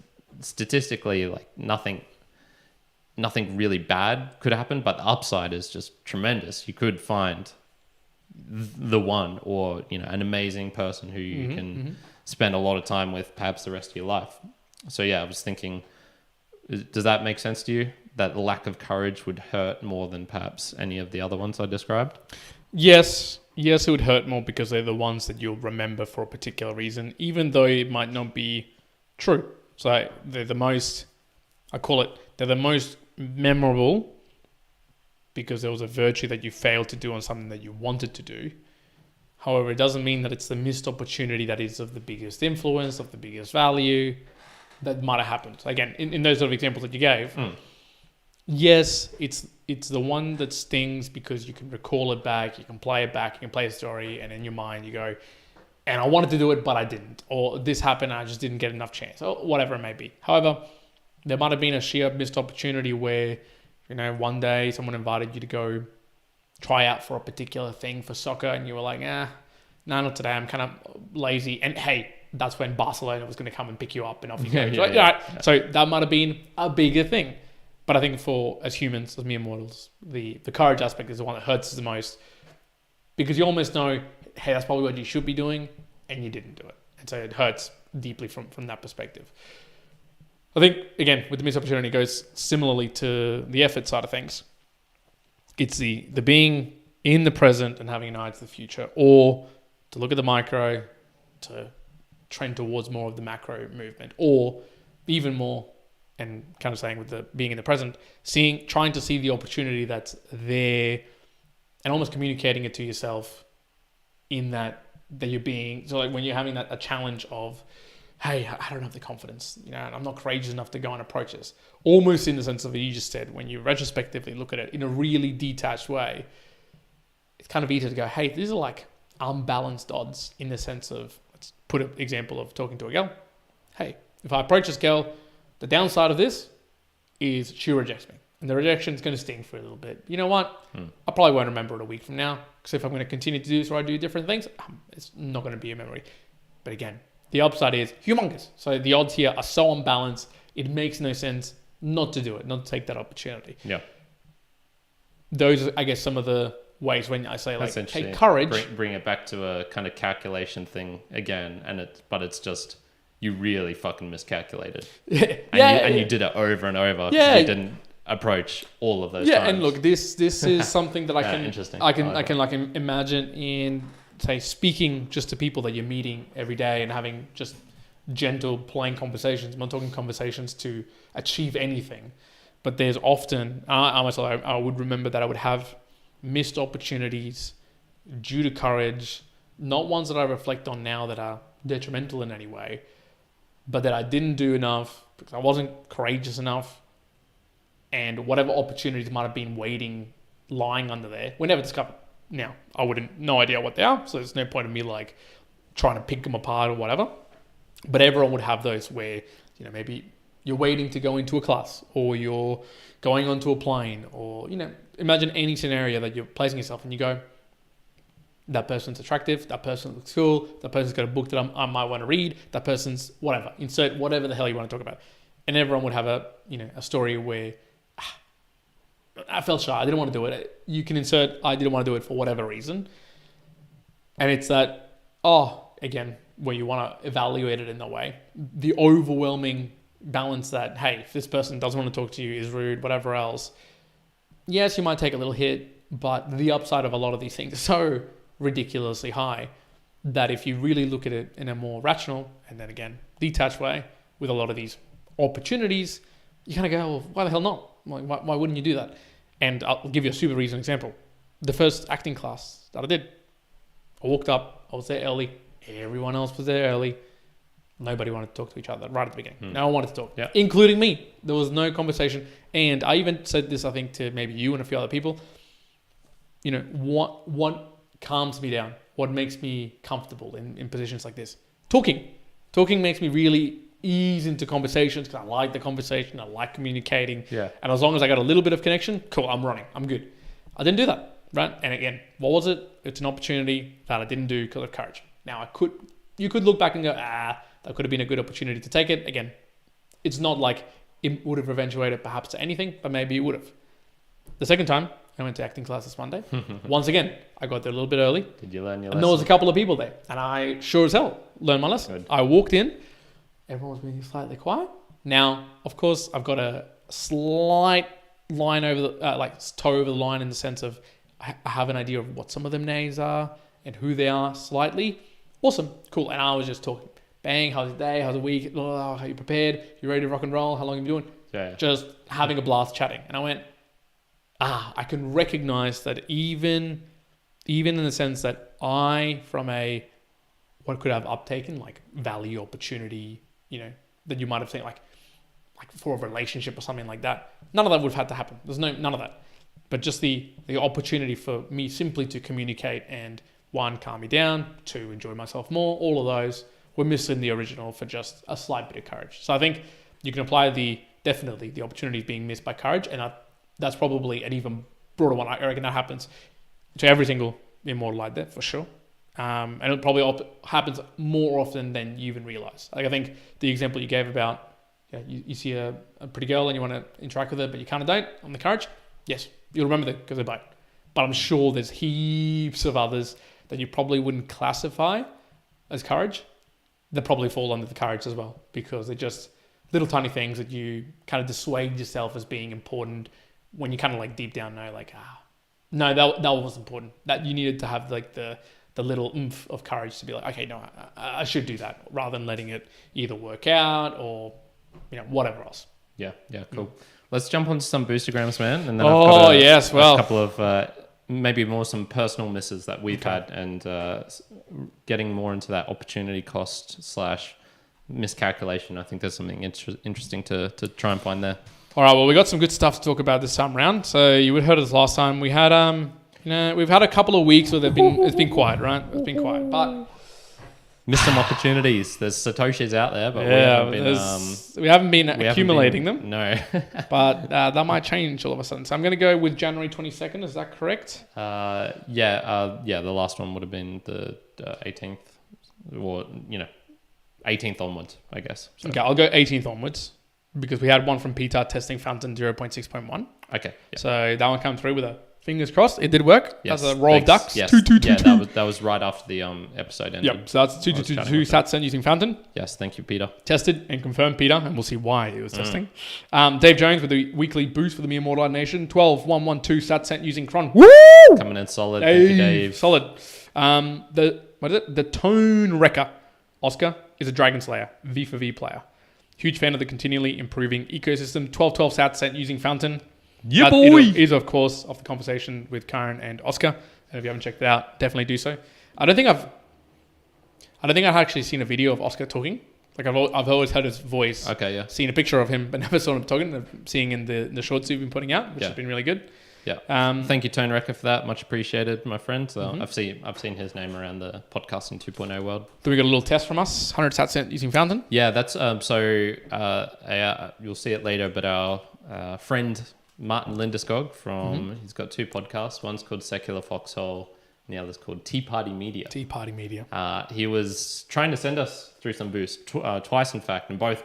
S2: statistically, like, nothing really bad could happen, but the upside is just tremendous. You could find the one, or an amazing person who you can spend a lot of time with, perhaps the rest of your life. So I was thinking, does that make sense to you, that the lack of courage would hurt more than perhaps any of the other ones I described?
S1: Yes, it would hurt more because they're the ones that you'll remember for a particular reason, even though it might not be true. So they're the most, they're the most memorable because there was a virtue that you failed to do on something that you wanted to do. However, it doesn't mean that it's the missed opportunity that is of the biggest influence, of the biggest value that might have happened. Again, in those sort of examples that you gave, yes, it's the one that stings because you can recall it back, you can play it back, you can play a story, and in your mind you go, and I wanted to do it, but I didn't. Or this happened, and I just didn't get enough chance, or whatever it may be. However, there might have been a sheer missed opportunity where, one day someone invited you to go try out for a particular thing for soccer, and you were like, no, not today. I'm kind of lazy. And hey, that's when Barcelona was going to come and pick you up and off you go. Yeah. So that might have been a bigger thing. But I think as humans, as mere mortals, the courage aspect is the one that hurts us the most, because you almost know, hey, that's probably what you should be doing, and you didn't do it. And so it hurts deeply from that perspective. I think, again, with the missed opportunity, it goes similarly to the effort side of things. It's the being in the present and having an eye to the future, or to look at the micro, to trend towards more of the macro movement, or even more, and kind of saying with the being in the present, trying to see the opportunity that's there and almost communicating it to yourself in that you're being, so like when you're having a challenge of, hey, I don't have the confidence, I'm not courageous enough to go and approach this. Almost in the sense of what you just said, when you retrospectively look at it in a really detached way, it's kind of easy to go, hey, these are like unbalanced odds in the sense of, let's put an example of talking to a girl. Hey, if I approach this girl, the downside of this is she rejects me. And the rejection is going to sting for a little bit. You know what? I probably won't remember it a week from now. Because if I'm going to continue to do this or I do different things, it's not going to be a memory. But again, the upside is humongous. So the odds here are so unbalanced, it makes no sense not to do it, not to take that opportunity.
S2: Yeah.
S1: Those are, I guess, some of the ways when I say like, hey, courage.
S2: Bring it back to a kind of calculation thing again. But it's just, you really fucking miscalculated. And you did it over and over. Yeah. You didn't approach all of those times.
S1: And look, this is something that I can like imagine in, say, speaking just to people that you're meeting every day and having just gentle, plain conversations. I'm not talking conversations to achieve anything, but there's often, I would remember that I would have missed opportunities due to courage, not ones that I reflect on now that are detrimental in any way, but that I didn't do enough because I wasn't courageous enough, and whatever opportunities might have been waiting, lying under there, were never discovered. Now, no idea what they are, so there's no point in me like trying to pick them apart or whatever. But everyone would have those where, maybe you're waiting to go into a class, or you're going onto a plane, or, imagine any scenario that you're placing yourself and you go, that person's attractive, that person looks cool, that person's got a book that I might want to read, that person's whatever, insert whatever the hell you want to talk about. And everyone would have a story where, I felt shy, I didn't want to do it. You can insert, I didn't want to do it for whatever reason. And it's that, again, where you want to evaluate it in that way, the overwhelming balance that, hey, if this person doesn't want to talk to you, is rude, whatever else, yes, you might take a little hit, but the upside of a lot of these things is so ridiculously high that if you really look at it in a more rational, and then again, detached way, with a lot of these opportunities, you kind of go, well, why the hell not? Why wouldn't you do that? And I'll give you a super recent example. The first acting class that I did, I walked up, I was there early, everyone else was there early. Nobody wanted to talk to each other right at the beginning. No one wanted to talk, including me. There was no conversation. And I even said this, I think, to maybe you and a few other people. What calms me down? What makes me comfortable in positions like this? Talking. Talking makes me really ease into conversations because I like the conversation. I like communicating. Yeah. And as long as I got a little bit of connection, cool, I'm running. I'm good. I didn't do that, right? And again, what was it? It's an opportunity that I didn't do because of courage. Now, you could look back and go, that could have been a good opportunity to take it. Again, it's not like it would have eventuated perhaps to anything, but maybe it would have. The second time, I went to acting class this Monday. Once again, I got there a little bit early.
S2: Did you learn your lesson?
S1: And there was a couple of people there. And I sure as hell learned my lesson. Good. I walked in. Everyone was being slightly quiet. Now, of course, I've got a slight line over the, toe over the line in the sense of I have an idea of what some of them names are and who they are slightly. Awesome. Cool. And I was just talking. Bang, how's your day? How's the week? Oh, how you prepared? You ready to rock and roll? How long have you been doing? Yeah. Just having a blast chatting. And I went, I can recognize that even in the sense that what could I have uptaken, like value, opportunity, that you might have seen, like for a relationship or something like that. None of that would have had to happen. There's none of that. But just the opportunity for me simply to communicate and, one, calm me down, two, enjoy myself more, all of those were missing the original for just a slight bit of courage. So I think you can apply definitely the opportunity being missed by courage, and that's probably an even broader one. I reckon that happens to every single immortal out there for sure. And it probably happens more often than you even realize. Like I think the example you gave about, you see a pretty girl and you want to interact with her, but you kind of don't on the courage. Yes, you'll remember that because they're bite. But I'm sure there's heaps of others that you probably wouldn't classify as courage that probably fall under the courage as well, because they're just little tiny things that you kind of dissuade yourself as being important when you kind of like deep down know like, no, that was important. That you needed to have like the little oomph of courage to be like, okay, no, I should do that, rather than letting it either work out or whatever else.
S2: Yeah, cool. Let's jump onto some Boostagrams, man. And then I've got a couple of maybe more some personal misses that we've had, and getting more into that opportunity cost / miscalculation. I think there's something interesting to try and find there.
S1: All right, well, we got some good stuff to talk about this time round. So you would have heard us last time. We had we've had a couple of weeks where it's been quiet, right? It's been quiet, but
S2: missed some opportunities. There's Satoshis out there, but
S1: we haven't been accumulating them.
S2: No.
S1: But that might change all of a sudden. So I'm going to go with January 22nd. Is that correct?
S2: The last one would have been the 18th, or 18th onwards, I guess. So.
S1: Okay, I'll go 18th onwards because we had one from PETA testing Fountain 0.6.1.
S2: Okay. Yeah.
S1: So that one came through with a fingers crossed. It did work.
S2: Yes,
S1: that's a roll of ducks.
S2: Yes.
S1: 2, 2, 2, 2.
S2: That was right after the episode ended.
S1: Yep. So that's 2 sats sent using Fountain.
S2: Yes. Thank you, Peter.
S1: Tested and confirmed PETA, and we'll see why he was testing. Dave Jones with the weekly boost for the Mere Mortal Nation. 12,112 sats sent using Cron. Woo!
S2: Coming in solid. Thank you, Dave.
S1: Solid. The Tone Wrecker. Oscar is a Dragon Slayer, V for V player. Huge fan of the continually improving ecosystem. 12 sats sent using Fountain.
S2: Yeah, boy!
S1: It is, of course, of the conversation with Karen and Oscar. And if you haven't checked it out, definitely do so. I don't think I've actually seen a video of Oscar talking. Like I've always heard his voice.
S2: Okay, yeah.
S1: Seen a picture of him, but never saw him talking. Seeing in the shorts you've been putting out, which has been really good.
S2: Yeah. Thank you, Tone Wrecker, for that. Much appreciated, my friend. So I've seen his name around the podcasting 2.0 world.
S1: Then we got a little test from us. 100 sats sent using Fountain.
S2: Yeah, that's you'll see it later, but our friend Martin Lindeskog he's got 2 podcasts. One's called Secular Foxhole and the other's called Tea Party Media.
S1: Tea Party Media.
S2: He was trying to send us through some boosts, twice in fact, and both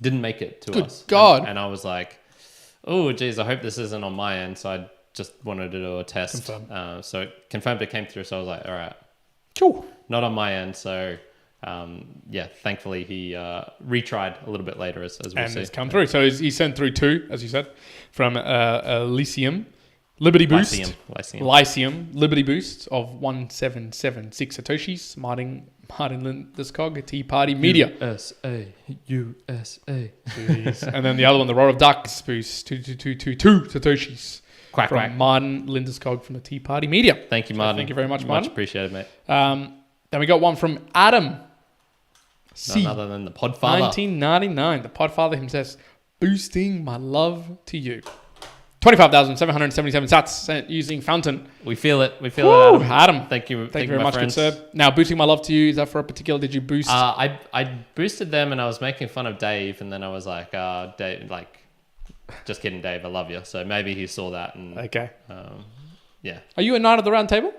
S2: didn't make it to us.
S1: Good God.
S2: And I was like, oh, geez, I hope this isn't on my end. So I just wanted to do a test.
S1: Confirm.
S2: So it confirmed it came through. So I was like, all right,
S1: cool.
S2: Not on my end. So thankfully he retried a little bit later as we'll see.
S1: And it's come through. So he sent through 2, as you said, from Lyceum Liberty Boost. Lyceum Liberty Boost of 1776 Satoshis. Martin Lindeskog, Tea Party Media.
S2: USA.
S1: And then the other one, the Roar of Ducks Boost, 2222 Satoshis.
S2: Quack,
S1: from
S2: quack.
S1: Martin Lindeskog from the Tea Party Media.
S2: Thank you, Martin.
S1: Thank you very much, Martin.
S2: Much appreciated, mate.
S1: Then we got one from Adam C.
S2: None other than the Podfather.
S1: 1999. The Podfather himself, boosting my love to you. 25,777 sats sent using Fountain.
S2: We feel it. We feel it, Adam.
S1: Adam.
S2: Thank you.
S1: Thank you very much, good sir. Now, boosting my love to you, is that for a particular, did you boost?
S2: I boosted them and I was making fun of Dave, and then I was like, Dave, just kidding, Dave, I love you. So maybe he saw that. And
S1: okay.
S2: Yeah.
S1: Are you a Knight of the Round Table?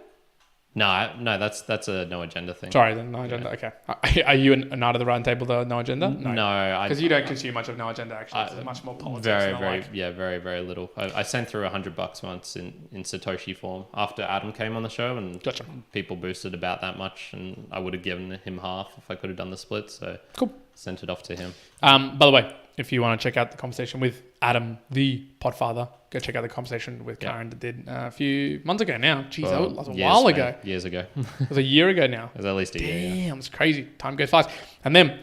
S2: No, that's a no agenda thing.
S1: Sorry, then no agenda. Okay. Are you a Knight of the Round Table though? No agenda?
S2: No,
S1: because you don't consume much of no agenda. Actually, it's much more politics.
S2: Very, very little. I sent through $100 once in Satoshi form after Adam came on the show, and people boosted about that much, and I would have given him half if I could have done the split. So
S1: cool.
S2: Sent it off to him.
S1: By the way, if you want to check out the conversation with Adam, the Podfather, go check out the conversation with Karen that did a few months ago now. Jeez, that was a while ago.
S2: Years ago.
S1: It was a year ago now.
S2: It was at least a year.
S1: Damn, it's crazy. Time goes fast. And then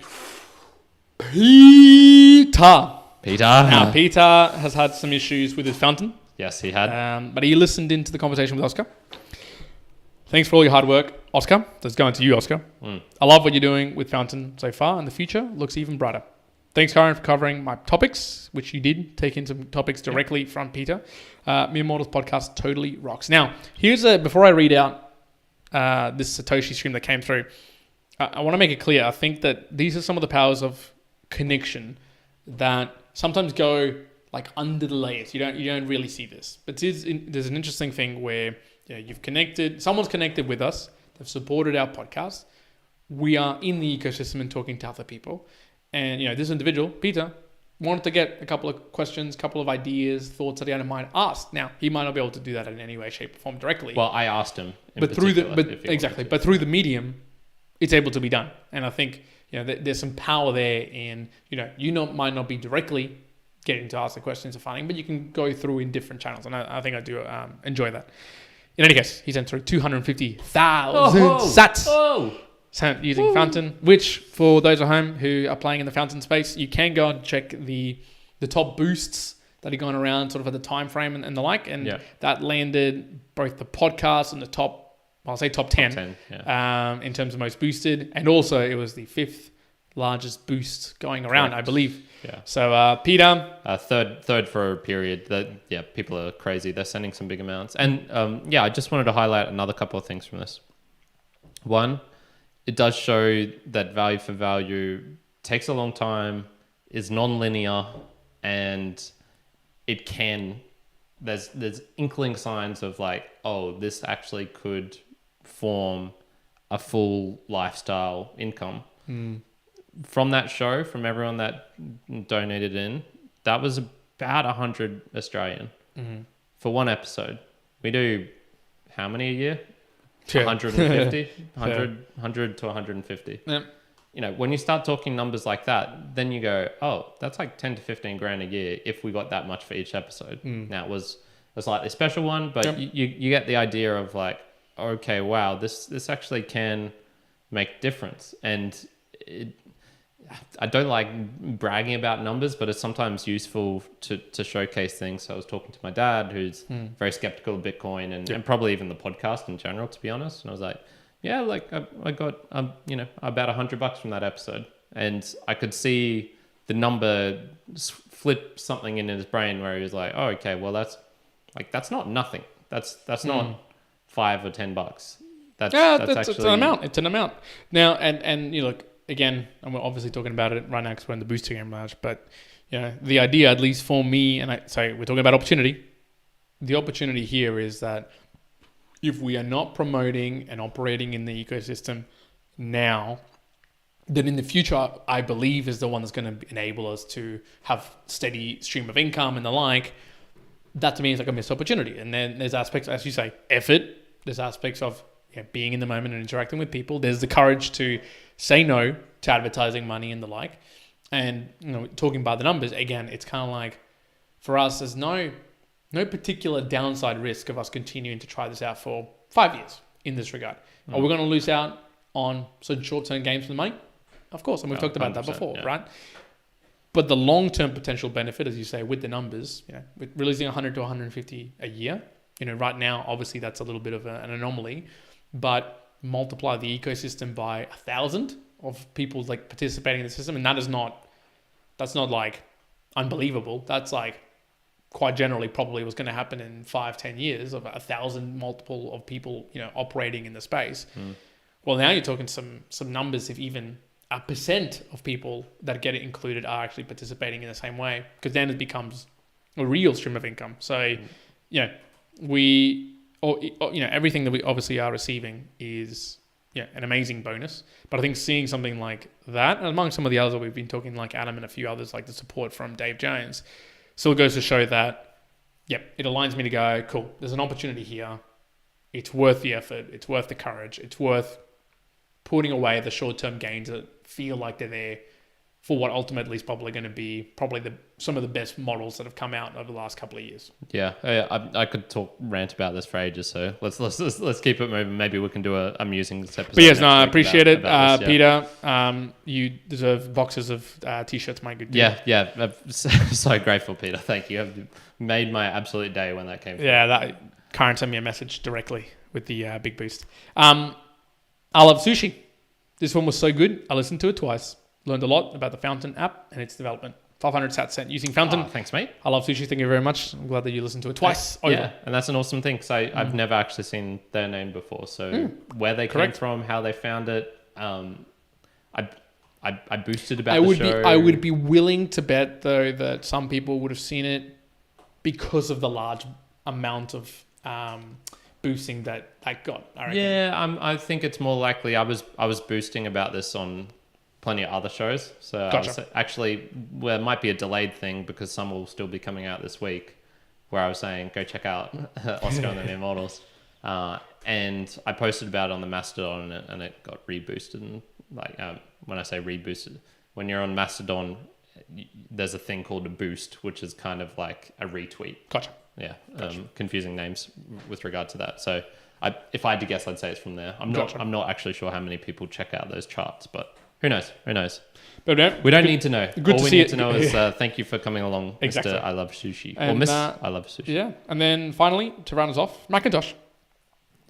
S1: Peter.
S2: Peter.
S1: Now, Peter has had some issues with his fountain.
S2: Yes, he had.
S1: But he listened into the conversation with Oscar. Thanks for all your hard work, Oscar. That's going to you, Oscar. I love what you're doing with Fountain so far, and the future looks even brighter. Thanks, Karen, for covering my topics, which you did take in some topics directly from Peter. Mere Mortals podcast totally rocks. Now, before I read out this Satoshi stream that came through, I want to make it clear. I think that these are some of the powers of connection that sometimes go like under the layers. You don't really see this, but there's an interesting thing where someone's connected with us. They've supported our podcast. We are in the ecosystem and talking to other people. And, this individual, Peter, wanted to get a couple of questions, couple of ideas, thoughts that he had in mind asked. Now, he might not be able to do that in any way, shape, or form directly.
S2: Well, I asked him.
S1: But through the medium, it's able to be done. And I think, there's some power there in, might not be directly getting to ask the questions of funding, but you can go through in different channels. And I think I do enjoy that. In any case, he sent through 250,000 sats. Using Fountain, which for those at home who are playing in the Fountain space, you can go and check the top boosts that are going around sort of at the time frame and the like, and that landed both the podcast and the top 10, in terms of most boosted, and also it was the 5th largest boost going around, I believe. Yeah. So Peter,
S2: third for a period. People are crazy. They're sending some big amounts, and I just wanted to highlight another couple of things from this. One, it does show that value for value takes a long time, is non-linear, and it can. There's inkling signs of like, oh, this actually could form a full lifestyle income. From that show, from everyone that donated in, that was about 100 Australian for one episode. We do how many a year? 150, 100 to 150. Yeah. When you start talking numbers like that, then you go, oh, that's like 10 to 15 grand a year if we got that much for each episode. Now it was a slightly special one, but you get the idea of like, okay, wow, this actually can make difference. And I don't like bragging about numbers, but it's sometimes useful to showcase things. So I was talking to my dad, who's very skeptical of Bitcoin and probably even the podcast in general, to be honest. And I was like, yeah, like I got, about $100 from that episode. And I could see the number flip something in his brain where he was like, oh, okay, well, that's not nothing. That's not $5 or $10. That's actually...
S1: It's an amount. It's an amount. Now, and you look, again, and we're obviously talking about it right now because we're in the Boostagram Lounge, but the idea, at least for me, we're talking about opportunity. The opportunity here is that if we are not promoting and operating in the ecosystem now, then in the future, I believe is the one that's going to enable us to have steady stream of income and the like. That to me is like a missed opportunity. And then there's aspects, as you say, effort. There's aspects of being in the moment and interacting with people. There's the courage to say no to advertising money and the like. And talking about the numbers, again, it's kind of like for us, there's no particular downside risk of us continuing to try this out for 5 years in this regard. Are we going to lose out on certain short-term gains for the money? Of course, and we've talked about that before, right? But the long-term potential benefit, as you say, with the numbers, with releasing 100 to 150 a year, right now, obviously that's a little bit of an anomaly, but multiply the ecosystem by 1,000 of people like participating in the system, and that's not like unbelievable. That's like quite generally probably what's going to happen in 5-10 years of 1,000 multiple of people operating in the space. Well, now you're talking some numbers, if even 1% of people that get it included are actually participating in the same way, because then it becomes a real stream of income. So everything that we obviously are receiving is an amazing bonus. But I think seeing something like that, and among some of the others that we've been talking, like Adam and a few others, like the support from Dave Jones, still goes to show that, it aligns me to go, cool, there's an opportunity here. It's worth the effort. It's worth the courage. It's worth putting away the short-term gains that feel like they're there for what ultimately is probably going to be some of the best models that have come out over the last couple of years.
S2: Yeah, I could rant about this for ages. So let's keep it moving. Maybe we can do a Musings episode.
S1: But yes, no, I appreciate it,
S2: about this,
S1: Peter. You deserve boxes of t-shirts, my good dude.
S2: Yeah. I'm so grateful, Peter. Thank you. You've made my absolute day when that came through.
S1: Yeah, Karen sent me a message directly with the big boost. I love sushi. This one was so good. I listened to it twice. Learned a lot about the Fountain app and its development. 500 sats sent using Fountain.
S2: Oh, thanks, mate.
S1: I love sushi. Thank you very much. I'm glad that you listened to it twice.
S2: Yeah, and that's an awesome thing because I've never actually seen their name before. So where they came from, how they found it, I boosted about the show.
S1: I would be willing to bet, though, that some people would have seen it because of the large amount of boosting that got. I reckon.
S2: Yeah, I think it's more likely. I was boosting about this on plenty of other shows. So
S1: Gotcha.
S2: It might be a delayed thing because some will still be coming out this week, where I was saying, go check out Oscar and the New Models. And I posted about it on the Mastodon and it got reboosted. And when I say reboosted, when you're on Mastodon, there's a thing called a boost, which is kind of like a retweet.
S1: Gotcha.
S2: Yeah.
S1: Gotcha.
S2: Confusing names with regard to that. So if I had to guess, I'd say it's from there. I'm not actually sure how many people check out those charts, but who knows? But we don't need to know. All we need to know is thank you for coming along,
S1: exactly.
S2: Mr. I Love Sushi.
S1: And,
S2: or Miss I Love Sushi.
S1: Yeah. And then finally, to round us off, McIntosh.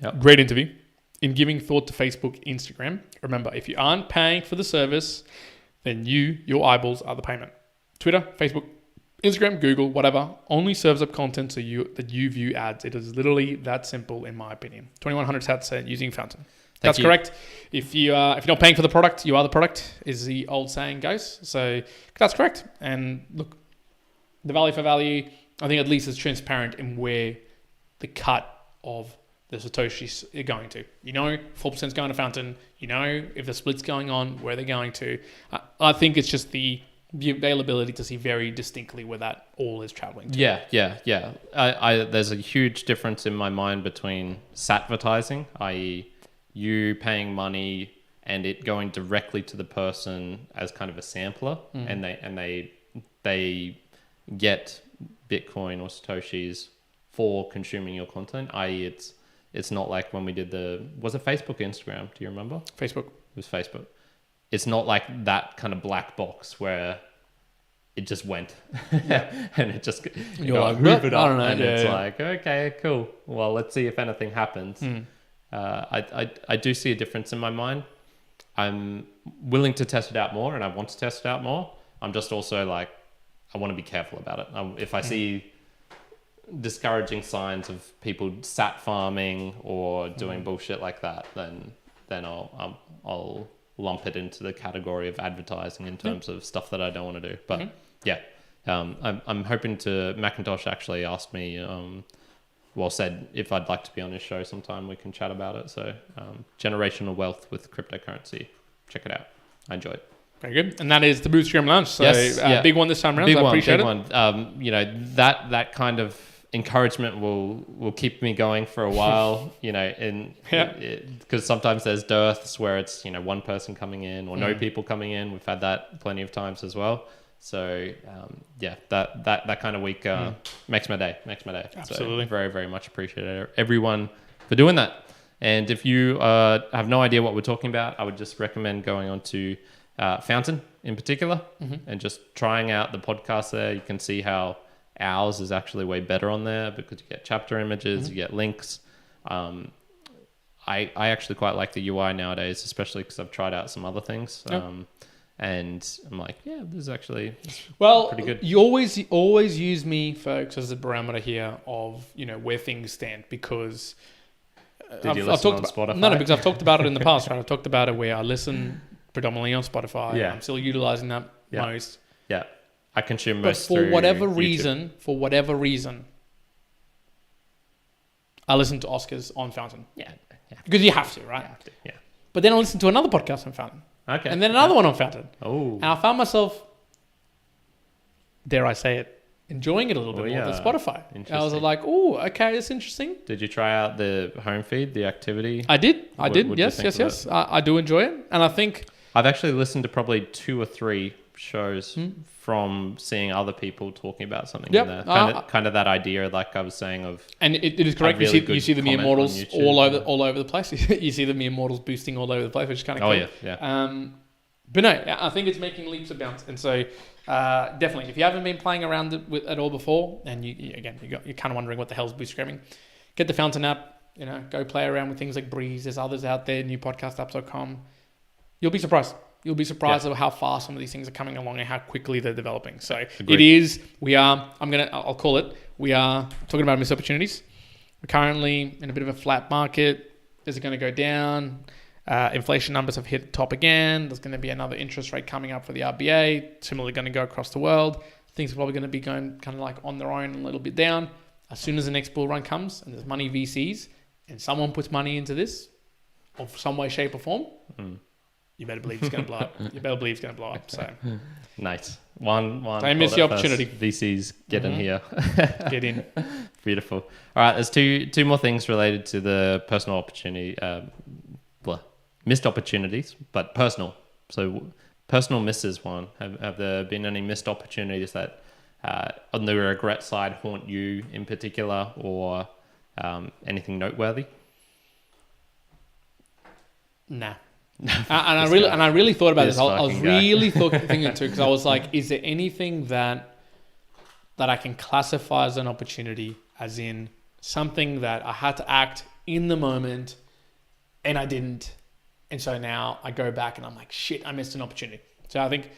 S2: Yep.
S1: Great interview. In giving thought to Facebook, Instagram, remember, if you aren't paying for the service, then your eyeballs are the payment. Twitter, Facebook, Instagram, Google, whatever, only serves up content that you view ads. It is literally that simple, in my opinion. 2100 sats using Fountain. That's correct. If you're not paying for the product, you are the product, is the old saying goes. So that's correct. And look, the value for value, I think at least is transparent in where the cut of the Satoshis are going to. 4% is going to Fountain. If the split's going on, where they're going to. I think it's just the availability to see very distinctly where that all is traveling to.
S2: Yeah. There's a huge difference in my mind between satvertising, i.e., you paying money and it going directly to the person as kind of a sampler, and they get Bitcoin or Satoshis for consuming your content. I.e., it's not like when we did was it Facebook or Instagram? Do you remember?
S1: Facebook.
S2: It was Facebook. It's not like that kind of black box where it just went and it just
S1: You're like,
S2: move it up,
S1: I don't know.
S2: and it's like, okay, cool. Well, let's see if anything happens. I do see a difference in my mind. I'm willing to test it out more, and I want to test it out more. I'm just also like, I want to be careful about it. If I see discouraging signs of people sat farming or doing bullshit like that, then I'll lump it into the category of advertising in terms of stuff that I don't want to do. But I'm hoping to. McIntosh actually asked me. Said if I'd like to be on his show sometime, we can chat about it. So, generational wealth with cryptocurrency. Check it out. I enjoy it.
S1: Very good. And that is the Boostagram Lounge. So, big one this time around.
S2: Big
S1: I
S2: one,
S1: appreciate
S2: big
S1: it.
S2: One. That kind of encouragement will keep me going for a while. Because sometimes there's dearths where it's one person coming in or no people coming in. We've had that plenty of times as well. So that kind of week makes my day.
S1: Absolutely.
S2: So very, very much appreciate everyone for doing that. And if you have no idea what we're talking about, I would just recommend going on to Fountain in particular and just trying out the podcast there. You can see how ours is actually way better on there because you get chapter images, you get links. I actually quite like the UI nowadays, especially because I've tried out some other things. And I'm like, this is actually pretty good.
S1: You always use me, folks, as a barometer here of where things stand, because
S2: I've talked about Spotify?
S1: No, because I've talked about it in the past. Right? I've talked about it where I listen predominantly on Spotify.
S2: Yeah.
S1: I'm still utilizing that most.
S2: Yeah, I consume most.
S1: But
S2: for
S1: whatever reason, I listen to Oscars on Fountain.
S2: Yeah.
S1: Because you have to, right?
S2: You have to, yeah.
S1: But then I listen to another podcast on Fountain.
S2: Okay.
S1: And then another one on Fountain.
S2: Oh.
S1: And I found myself, dare I say it, enjoying it a little bit more than Spotify. I was like, okay, that's interesting.
S2: Did you try out the home feed, the activity?
S1: I did. Yes. I do enjoy it. And I think
S2: I've actually listened to probably 2 or 3 shows from seeing other people talking about something in there. Kind of that idea, like I was saying, of
S1: and it is correct.
S2: really
S1: You see the mere mortals all over the place. You see the mere mortals boosting all over the place, which is kind of cool.
S2: yeah.
S1: But no, I think it's making leaps and bounds, and so definitely, if you haven't been playing around at all before, and you're kind of wondering what the hell's Boostagramming, get the Fountain app. Go play around with things like Breeze. There's others out there, newpodcastapps.com. You'll be surprised. You'll be surprised at how fast some of these things are coming along and how quickly they're developing. So I'll call it. We are talking about missed opportunities. We're currently in a bit of a flat market. Is it going to go down? Inflation numbers have hit the top again. There's going to be another interest rate coming up for the RBA. Similarly going to go across the world. Things are probably going to be going kind of like on their own, a little bit down. As soon as the next bull run comes and there's money VCs and someone puts money into this of some way, shape or form, you better believe it's going to blow up. You better believe it's going to blow up. So
S2: nice. One.
S1: Don't miss the opportunity.
S2: VCs, get in here.
S1: Get in.
S2: Beautiful. All right. There's two more things related to the personal opportunity, missed opportunities, but personal. So personal misses, Juan. Have there been any missed opportunities that on the regret side haunt you in particular, or anything noteworthy?
S1: Nah. And I really thought about this. I was really thinking it too, because I was like, is there anything that I can classify as an opportunity, as in something that I had to act in the moment and I didn't, and so now I go back and I'm like, shit, I missed an opportunity. So I think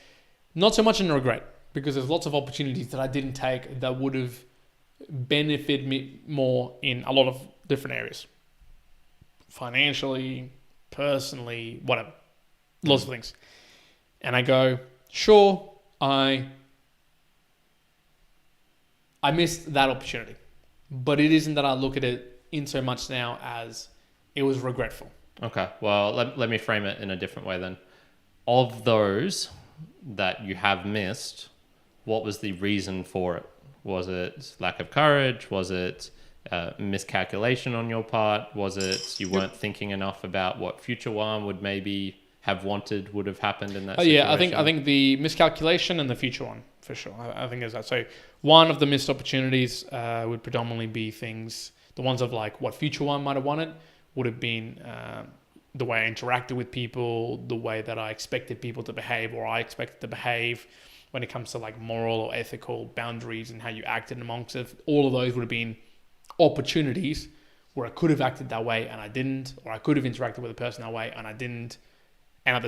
S1: not so much in regret, because there's lots of opportunities that I didn't take that would have benefited me more in a lot of different areas, financially, personally, whatever, lots of things. And I go, sure, I missed that opportunity, but it isn't that I look at it in so much now as it was regretful.
S2: Okay, well, let me frame it in a different way then. Of those that you have missed, what was the reason for it? Was it lack of courage? Was it miscalculation on your part? Was it you weren't thinking enough about what future one would maybe have wanted would have happened in that situation?
S1: Yeah, I think the miscalculation and the future one, for sure. I think is that. So one of the missed opportunities would predominantly be things, the ones of like what future one might have wanted would have been the way I interacted with people, the way that I expected people to behave, or I expected to behave when it comes to like moral or ethical boundaries and how you acted amongst it. All of those would have been opportunities where I could have acted that way and I didn't, or I could have interacted with a person that way and I didn't. And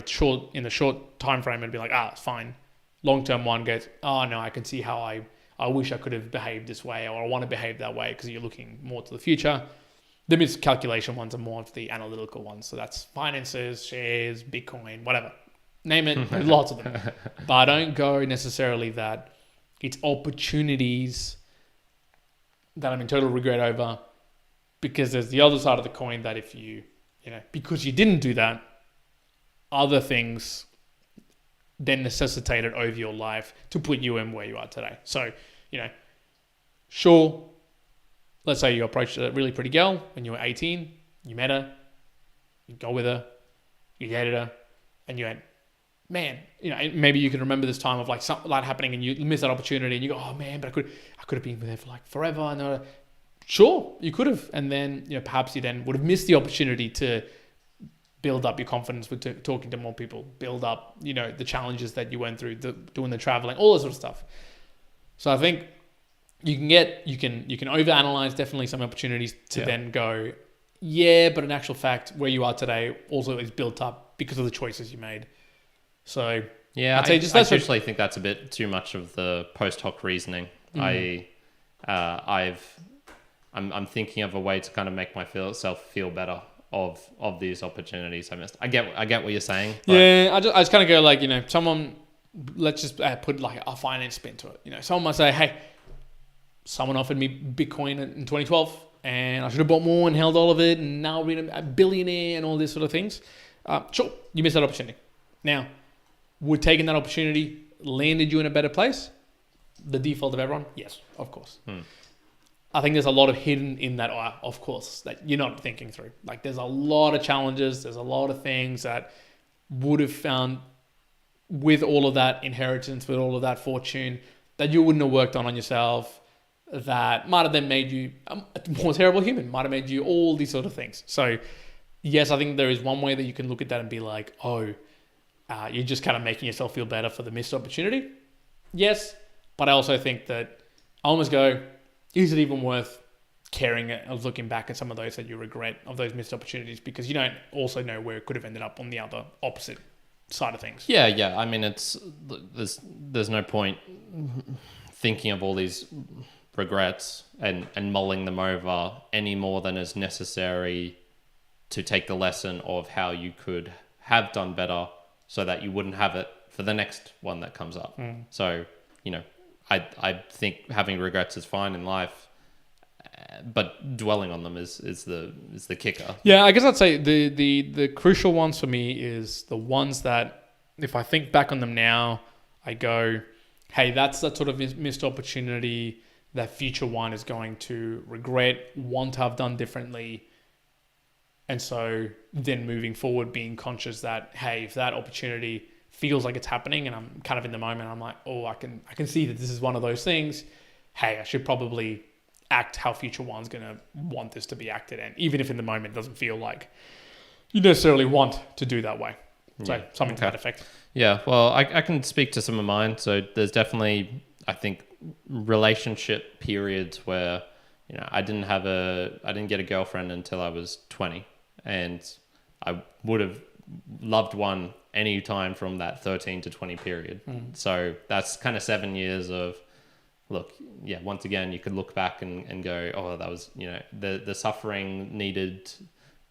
S1: in the short time frame, it'd be like, it's fine. Long-term one goes, oh no, I can see how I wish I could have behaved this way, or I want to behave that way, because you're looking more to the future. The miscalculation ones are more of the analytical ones. So that's finances, shares, Bitcoin, whatever. Name it, there's lots of them. But I don't go necessarily that it's opportunities that I'm in total regret over, because there's the other side of the coin that if you because you didn't do that, other things then necessitated over your life to put you in where you are today. So, sure, let's say you approached a really pretty girl when you were 18, you met her, you go with her, you dated her, and you went, man, maybe you can remember this time of like something like happening and you miss that opportunity and you go, oh man, but I could have been with her for like forever. And sure, you could have. And then, perhaps you then would have missed the opportunity to build up your confidence with talking to more people, build up, the challenges that you went through, doing the traveling, all this sort of stuff. So I think you can overanalyze definitely some opportunities to then go, but in actual fact, where you are today also is built up because of the choices you made. So
S2: I'd say I usually think that's a bit too much of the post hoc reasoning. I'm thinking of a way to kind of make myself feel better of these opportunities I missed. I get what you're saying.
S1: I just kind of go like, someone, let's just put like a finance spin to it. Someone might say, hey, someone offered me Bitcoin in 2012 and I should have bought more and held all of it, and now we're a billionaire and all these sort of things. Sure, you missed that opportunity. Now, would taking that opportunity landed you in a better place? The default of everyone? Yes, of course. I think there's a lot of hidden in that, of course, that you're not thinking through. Like there's a lot of challenges. There's a lot of things that would have found with all of that inheritance, with all of that fortune that you wouldn't have worked on yourself, that might have then made you a more terrible human, might have made you all these sort of things. So yes, I think there is one way that you can look at that and be like, oh, you're just kind of making yourself feel better for the missed opportunity. Yes, but I also think that I almost go, is it even worth caring of looking back at some of those that you regret of those missed opportunities, because you don't also know where it could have ended up on the other opposite side of things.
S2: Yeah. I mean, there's no point thinking of all these regrets and mulling them over any more than is necessary to take the lesson of how you could have done better so that you wouldn't have it for the next one that comes up. So, I think having regrets is fine in life, but dwelling on them is the kicker.
S1: Yeah, I guess I'd say the crucial ones for me is the ones that if I think back on them now, I go, hey, that's that sort of missed opportunity that future one is going to regret, want to have done differently. And so then moving forward, being conscious that, hey, if that opportunity feels like it's happening and I'm kind of in the moment, I'm like, oh, I can see that this is one of those things. Hey, I should probably act how future one's going to want this to be acted in, even if in the moment it doesn't feel like you necessarily want to do that way. So something to that effect.
S2: Yeah, well, I can speak to some of mine. So there's definitely, I think, relationship periods where, I didn't get a girlfriend until I was 20. And I would have loved one any time from that 13 to 20 period. So that's kind of 7 years of, look, once again, you could look back and go, oh, that was, the suffering needed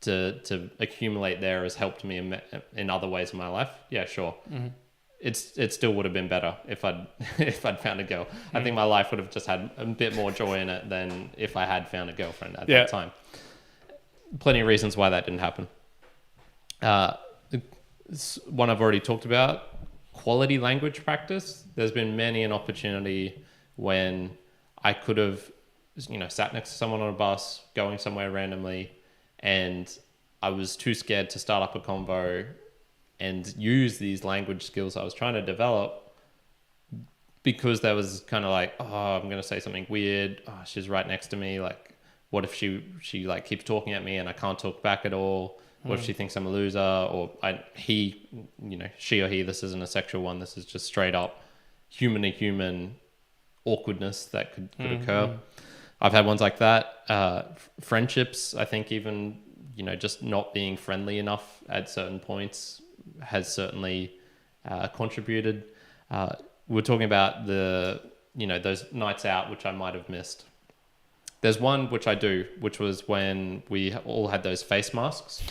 S2: to accumulate there has helped me in other ways in my life. Yeah, sure. It still would have been better if I'd found a girl. I think my life would have just had a bit more joy in it than if I had found a girlfriend at that time. Plenty of reasons why that didn't happen. One I've already talked about, quality language practice. There's been many an opportunity when I could have, sat next to someone on a bus, going somewhere randomly, and I was too scared to start up a convo and use these language skills I was trying to develop, because there was kind of like, oh, I'm going to say something weird. Oh, she's right next to me. Like, what if she like keeps talking at me and I can't talk back at all? What if she thinks I'm a loser? Or she or he, this isn't a sexual one. This is just straight up human to human awkwardness that could occur. I've had ones like that. Friendships, I think even, just not being friendly enough at certain points has certainly contributed. We're talking about those nights out, which I might have missed. There's one which I do, which was when we all had those face masks.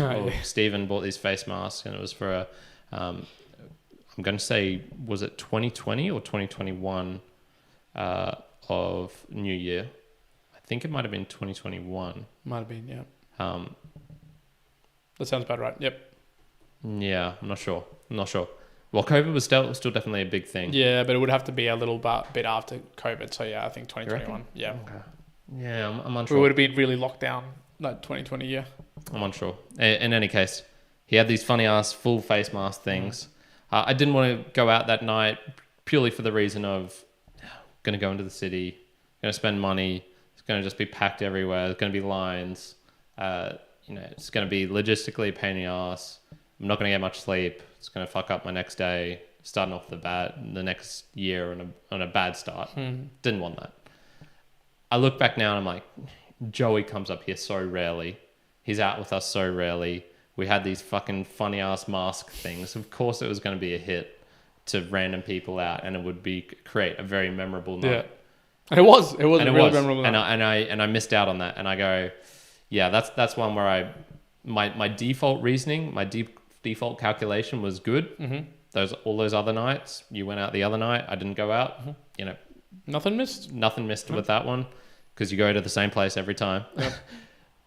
S2: Stephen bought these face masks, and it was for I'm going to say, was it 2020 or 2021 of New Year? I think it might have been 2021.
S1: Might have been, yeah. That sounds about right. Yep.
S2: Yeah, I'm not sure. Well, COVID was still definitely a big thing.
S1: Yeah, but it would have to be a little bit after COVID. So yeah, I think 2021. Yeah.
S2: Okay. Yeah, I'm unsure.
S1: We would have been really locked down that 2020 year.
S2: I'm unsure. In any case, he had these funny ass full face mask things. I didn't want to go out that night purely for the reason of going to go into the city, going to spend money. It's going to just be packed everywhere. There's going to be lines. It's going to be logistically a pain in the ass. I'm not going to get much sleep. It's going to fuck up my next day. Starting off the next year on a bad start. Didn't want that. I look back now and I'm like, Joey comes up here so rarely. He's out with us so rarely. We had these fucking funny ass mask things. Of course it was going to be a hit to random people out, and it would create a very memorable night.
S1: Yeah. And it was a really memorable night.
S2: And I missed out on that. And I go, yeah, that's one where my default reasoning, my default calculation was good. All those other nights, you went out the other night, I didn't go out.
S1: Nothing missed
S2: with that one, because you go to the same place every time. Yep.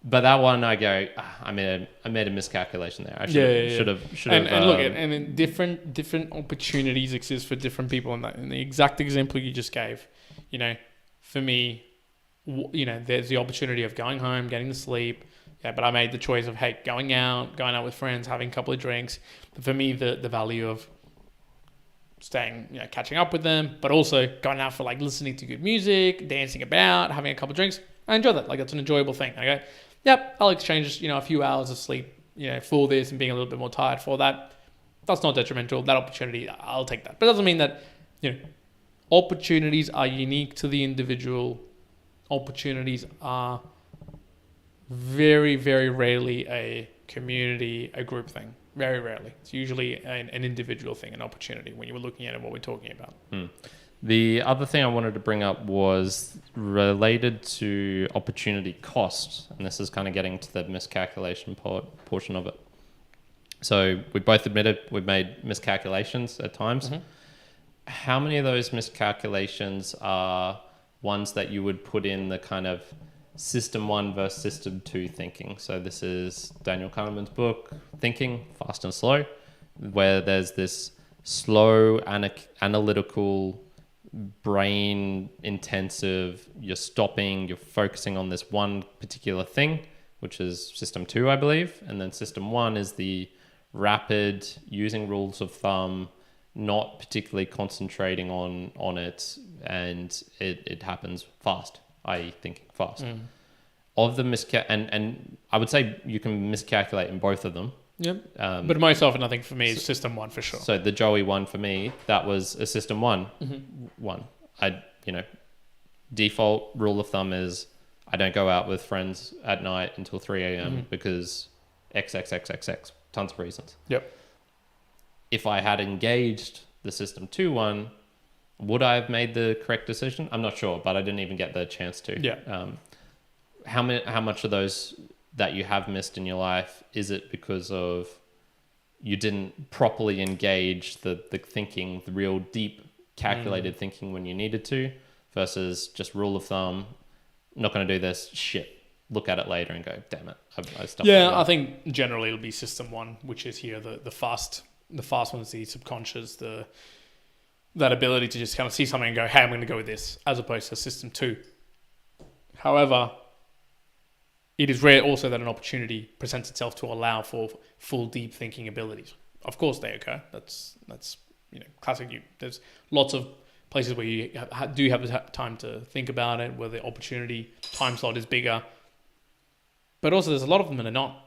S2: But that one, I go, I made a miscalculation there. I should have.
S1: And look, and different opportunities exist for different people. In the exact example you just gave, for me, there's the opportunity of going home, getting the sleep, Yeah, but I made the choice of, hey, going out with friends, having a couple of drinks. But for me, the value of staying, catching up with them, but also going out for like listening to good music, dancing about, having a couple of drinks. I enjoy that. Like, it's an enjoyable thing. I go, yep, I'll exchange, a few hours of sleep, for this and being a little bit more tired for that. That's not detrimental. That opportunity, I'll take that. But it doesn't mean that, opportunities are unique to the individual. Opportunities are very, very rarely a community, a group thing. Very rarely. It's usually an individual thing, an opportunity when you were looking at it, what we're talking about.
S2: The other thing I wanted to bring up was related to opportunity cost. And this is kind of getting to the miscalculation portion of it. So we both admitted we've made miscalculations at times. Mm-hmm. How many of those miscalculations are ones that you would put in the kind of system 1 versus system 2 thinking? So this is Daniel Kahneman's book, Thinking, Fast and Slow, where there's this slow, analytical, brain intensive, you're stopping, you're focusing on this one particular thing, which is system 2, I believe. And then system 1 is the rapid, using rules of thumb, not particularly concentrating on it, and it happens fast, i.e. thinking fast. Of the and I would say you can miscalculate in both of them.
S1: Yep. But most often, I think for me, it's system 1 for sure.
S2: So the Joey one for me, that was a system 1 one. Default rule of thumb is I don't go out with friends at night until 3 a.m. because XXXXX, tons of reasons.
S1: Yep.
S2: If I had engaged the system 2 one, would I have made the correct decision? I'm not sure, but I didn't even get the chance to.
S1: Yeah.
S2: How much of those that you have missed in your life, is it because of you didn't properly engage the thinking, the real deep calculated thinking when you needed to, versus just rule of thumb, not going to do this, shit, look at it later and go, damn it, I stuffed it up.
S1: I think generally it'll be system 1, which is here the fast one's the subconscious, that ability to just kind of see something and go, hey, I'm going to go with this, as opposed to system 2. However, it is rare also that an opportunity presents itself to allow for full deep thinking abilities. Of course they occur. That's classic. There's lots of places where you do have the time to think about it, where the opportunity time slot is bigger. But also there's a lot of them that are not.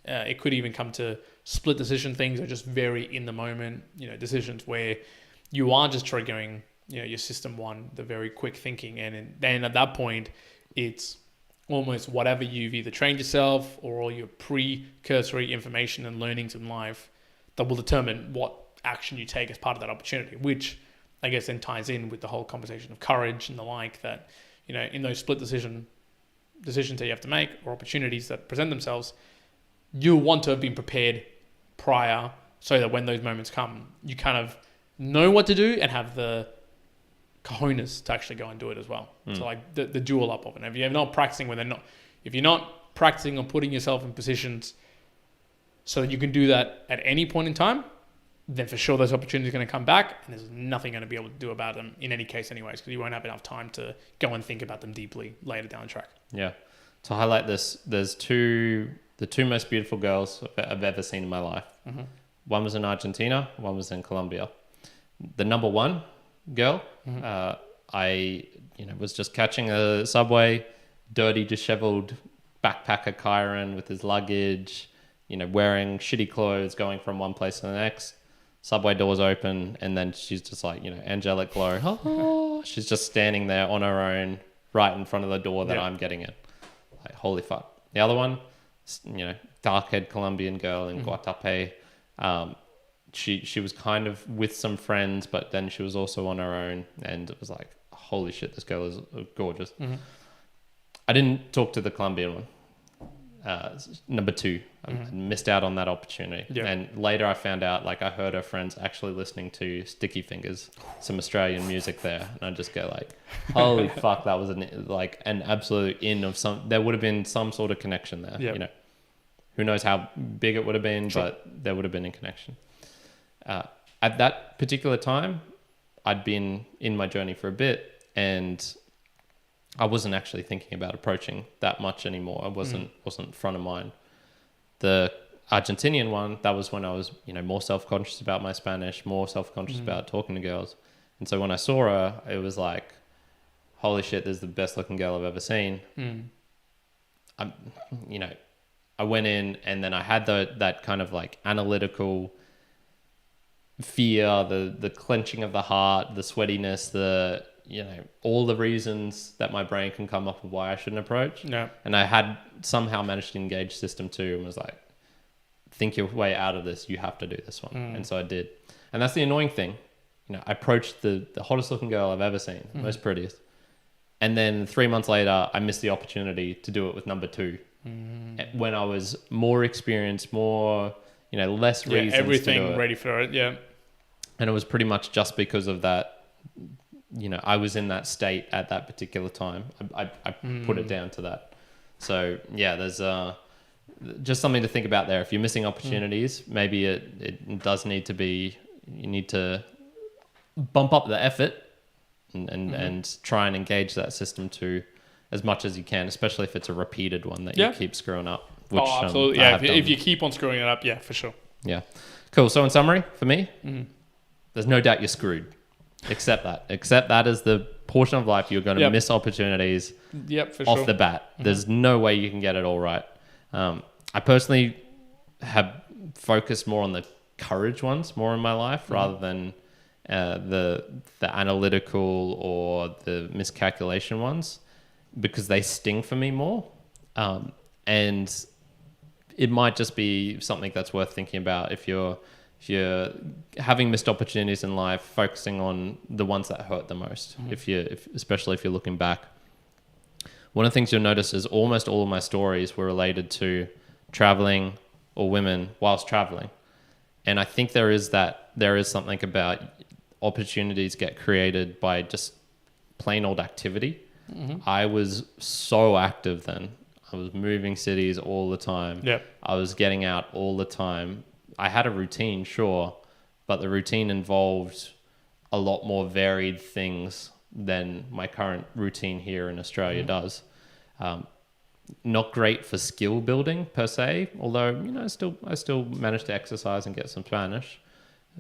S1: It could even come to split decision things, or just very in the moment. Decisions where you are just triggering your system 1, the very quick thinking, and then at that point it's almost whatever you've either trained yourself or all your precursory information and learnings in life that will determine what action you take as part of that opportunity, which I guess then ties in with the whole conversation of courage and the like, that, in those split decisions that you have to make, or opportunities that present themselves, you want to have been prepared prior, so that when those moments come, you kind of know what to do and have the cojones to actually go and do it as well. So like the dual up of it. If you're not practicing if you're not practicing on putting yourself in positions so that you can do that at any point in time, then for sure those opportunities are going to come back, and there's nothing going to be able to do about them in any case anyways, because you won't have enough time to go and think about them deeply later down the track. Yeah.
S2: To highlight this, there's the two most beautiful girls I've ever seen in my life. One was in Argentina, one was in Colombia. The number 1 girl, I was just catching a subway, dirty, disheveled backpacker Kyron with his luggage, wearing shitty clothes, going from one place to the next. Subway doors open, and then she's just like, angelic glow. Oh, she's just standing there on her own, right in front of the door that I'm getting in. Like, holy fuck. The other one, dark-haired Colombian girl in Guatape. She was kind of with some friends, but then she was also on her own, and it was like, holy shit, this girl is gorgeous. I didn't talk to the Colombian one. Number 2, I missed out on that opportunity. And later I found out, like, I heard her friends actually listening to Sticky Fingers, some Australian music there, and I just go like, holy fuck, that was an absolute there would have been some sort of connection there. Who knows how big it would have been, but there would have been a connection. At that particular time, I'd been in my journey for a bit, and I wasn't actually thinking about approaching that much anymore. I wasn't front of mind. The Argentinian one, that was when I was, more self-conscious about my Spanish, more self-conscious about talking to girls. And so when I saw her, it was like, holy shit, this is the best looking girl I've ever seen. I went in and then I had that kind of like analytical fear, the clenching of the heart, the sweatiness, all the reasons that my brain can come up with why I shouldn't approach.
S1: Yeah.
S2: And I had somehow managed to engage system 2 and was like, think your way out of this. You have to do this one. And so I did. And that's the annoying thing. I approached the hottest looking girl I've ever seen, most prettiest. And then 3 months later, I missed the opportunity to do it with number 2. When I was more experienced, more, less reasons
S1: everything
S2: to do it.
S1: ready for it. Yeah. And
S2: it was pretty much just because of that, I was in that state at that particular time. I put it down to that. So yeah, there's just something to think about there. If you're missing opportunities, maybe it does need to be, you need to bump up the effort and try and engage that system 2 as much as you can, especially if it's a repeated one that you keep screwing up. Which,
S1: absolutely. If you keep on screwing it up, yeah, for sure.
S2: Yeah. Cool. So in summary, for me, there's no doubt you're screwed. Accept that. Accept that as the portion of life you're going to miss opportunities off the bat. There's no way you can get it all right. I personally have focused more on the courage ones more in my life rather than the analytical or the miscalculation ones, because they sting for me more. And it might just be something that's worth thinking about if you're having missed opportunities in life, focusing on the ones that hurt the most. Especially if you're looking back. One of the things you'll notice is almost all of my stories were related to traveling or women whilst traveling. And I think there is something about opportunities get created by just plain old activity. I was so active then. I was moving cities all the time. I was getting out all the time. I had a routine, sure, but the routine involved a lot more varied things than my current routine here in Australia does. Not great for skill building per se, although I still managed to exercise and get some Spanish.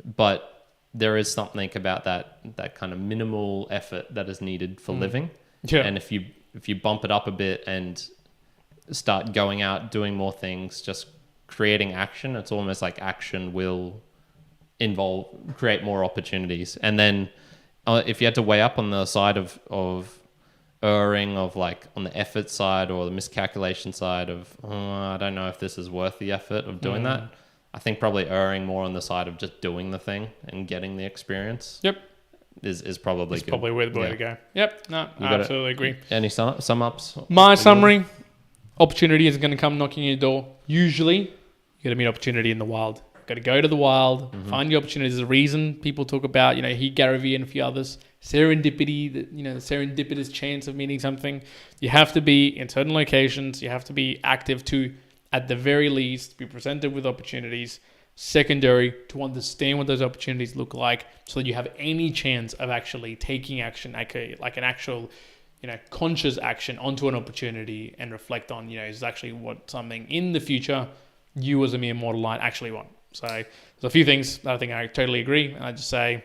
S2: But there is something about that kind of minimal effort that is needed for living. And if you bump it up a bit and start going out, doing more things, just creating action, it's almost like action will create more opportunities. And then if you had to weigh up on the side of erring, of like on the effort side or the miscalculation side of, I don't know if this is worth the effort of doing that, I think probably erring more on the side of just doing the thing and getting the experience. Is probably good.
S1: Probably the way to go. No, I absolutely agree.
S2: Any sum ups?
S1: My summary: opportunity is going to come knocking your door. Usually, you got to meet opportunity in the wild. Got to go to the wild, find the opportunities. There's a reason people talk about, Gary Vee and a few others, serendipity, the serendipitous chance of meeting something. You have to be in certain locations. You have to be active to, at the very least, be presented with opportunities. Secondary, to understand what those opportunities look like so that you have any chance of actually taking action, like an actual, conscious action onto an opportunity and reflect on, is actually what something in the future you as a mere mortal might actually want. So there's a few things that I think I totally agree. And I just say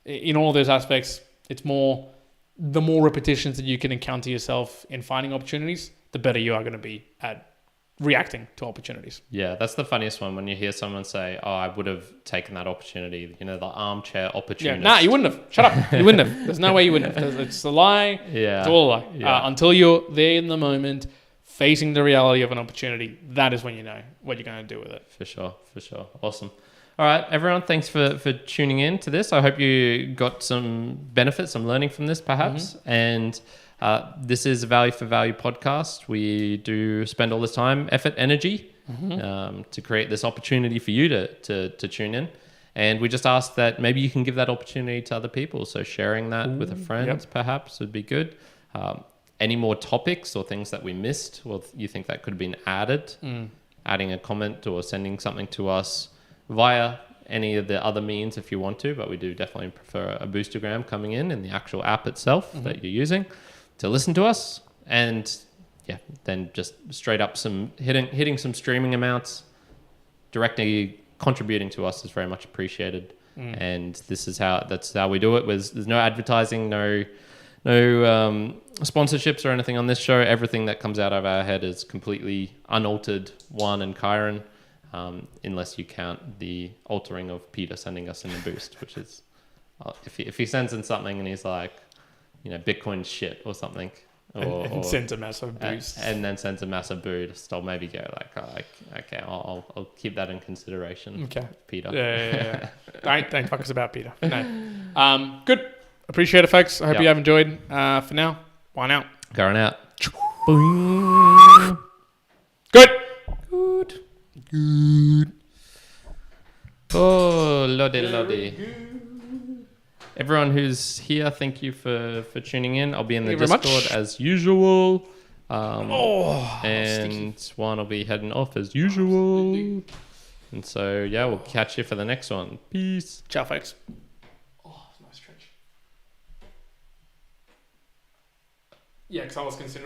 S1: in all those aspects, it's the more repetitions that you can encounter yourself in finding opportunities, the better you are going to be at reacting to opportunities.
S2: Yeah, that's the funniest one when you hear someone say, "Oh, I would have taken that opportunity." The armchair opportunist.
S1: Yeah, you wouldn't have. Shut up. You wouldn't have. There's no way you wouldn't have. It's a lie.
S2: Yeah,
S1: it's all a lie. Until you're there in the moment, facing the reality of an opportunity, that is when you know what you're going to do with it.
S2: For sure. Awesome. All right, everyone, thanks for tuning in to this. I hope you got some benefits, some learning from this, perhaps. And this is a Value for Value podcast. We do spend all this time, effort, energy to create this opportunity for you to tune in. And we just ask that maybe you can give that opportunity to other people. So sharing that with a friend perhaps would be good. Any more topics or things that we missed or you think that could have been added, adding a comment or sending something to us via any of the other means if you want to, but we do definitely prefer a Boostagram coming in the actual app itself that you're using. to listen to us, and then just straight up hitting some streaming amounts, directly contributing to us is very much appreciated. And that's how we do it. There's no advertising, no sponsorships or anything on this show. Everything that comes out of our head is completely unaltered, Juan and Kyron, unless you count the altering of Peter sending us in the boost, which is if he sends in something and he's like, Bitcoin's shit or something,
S1: or sends a massive boost,
S2: and then sends a massive boost, I'll maybe go okay, I'll keep that in consideration.
S1: Okay,
S2: Peter.
S1: Yeah. Don't fuck us about Peter. No. Good. Appreciate it, folks. I hope you have enjoyed. For now, Juan out.
S2: Going out.
S1: Good.
S2: Oh, lordy. Everyone who's here, thank you for tuning in. I'll be in the Discord as usual. And Juan will be heading off as usual. And so, we'll catch you for the next one. Peace.
S1: Ciao, folks. Oh, nice stretch. Yeah, because I was considering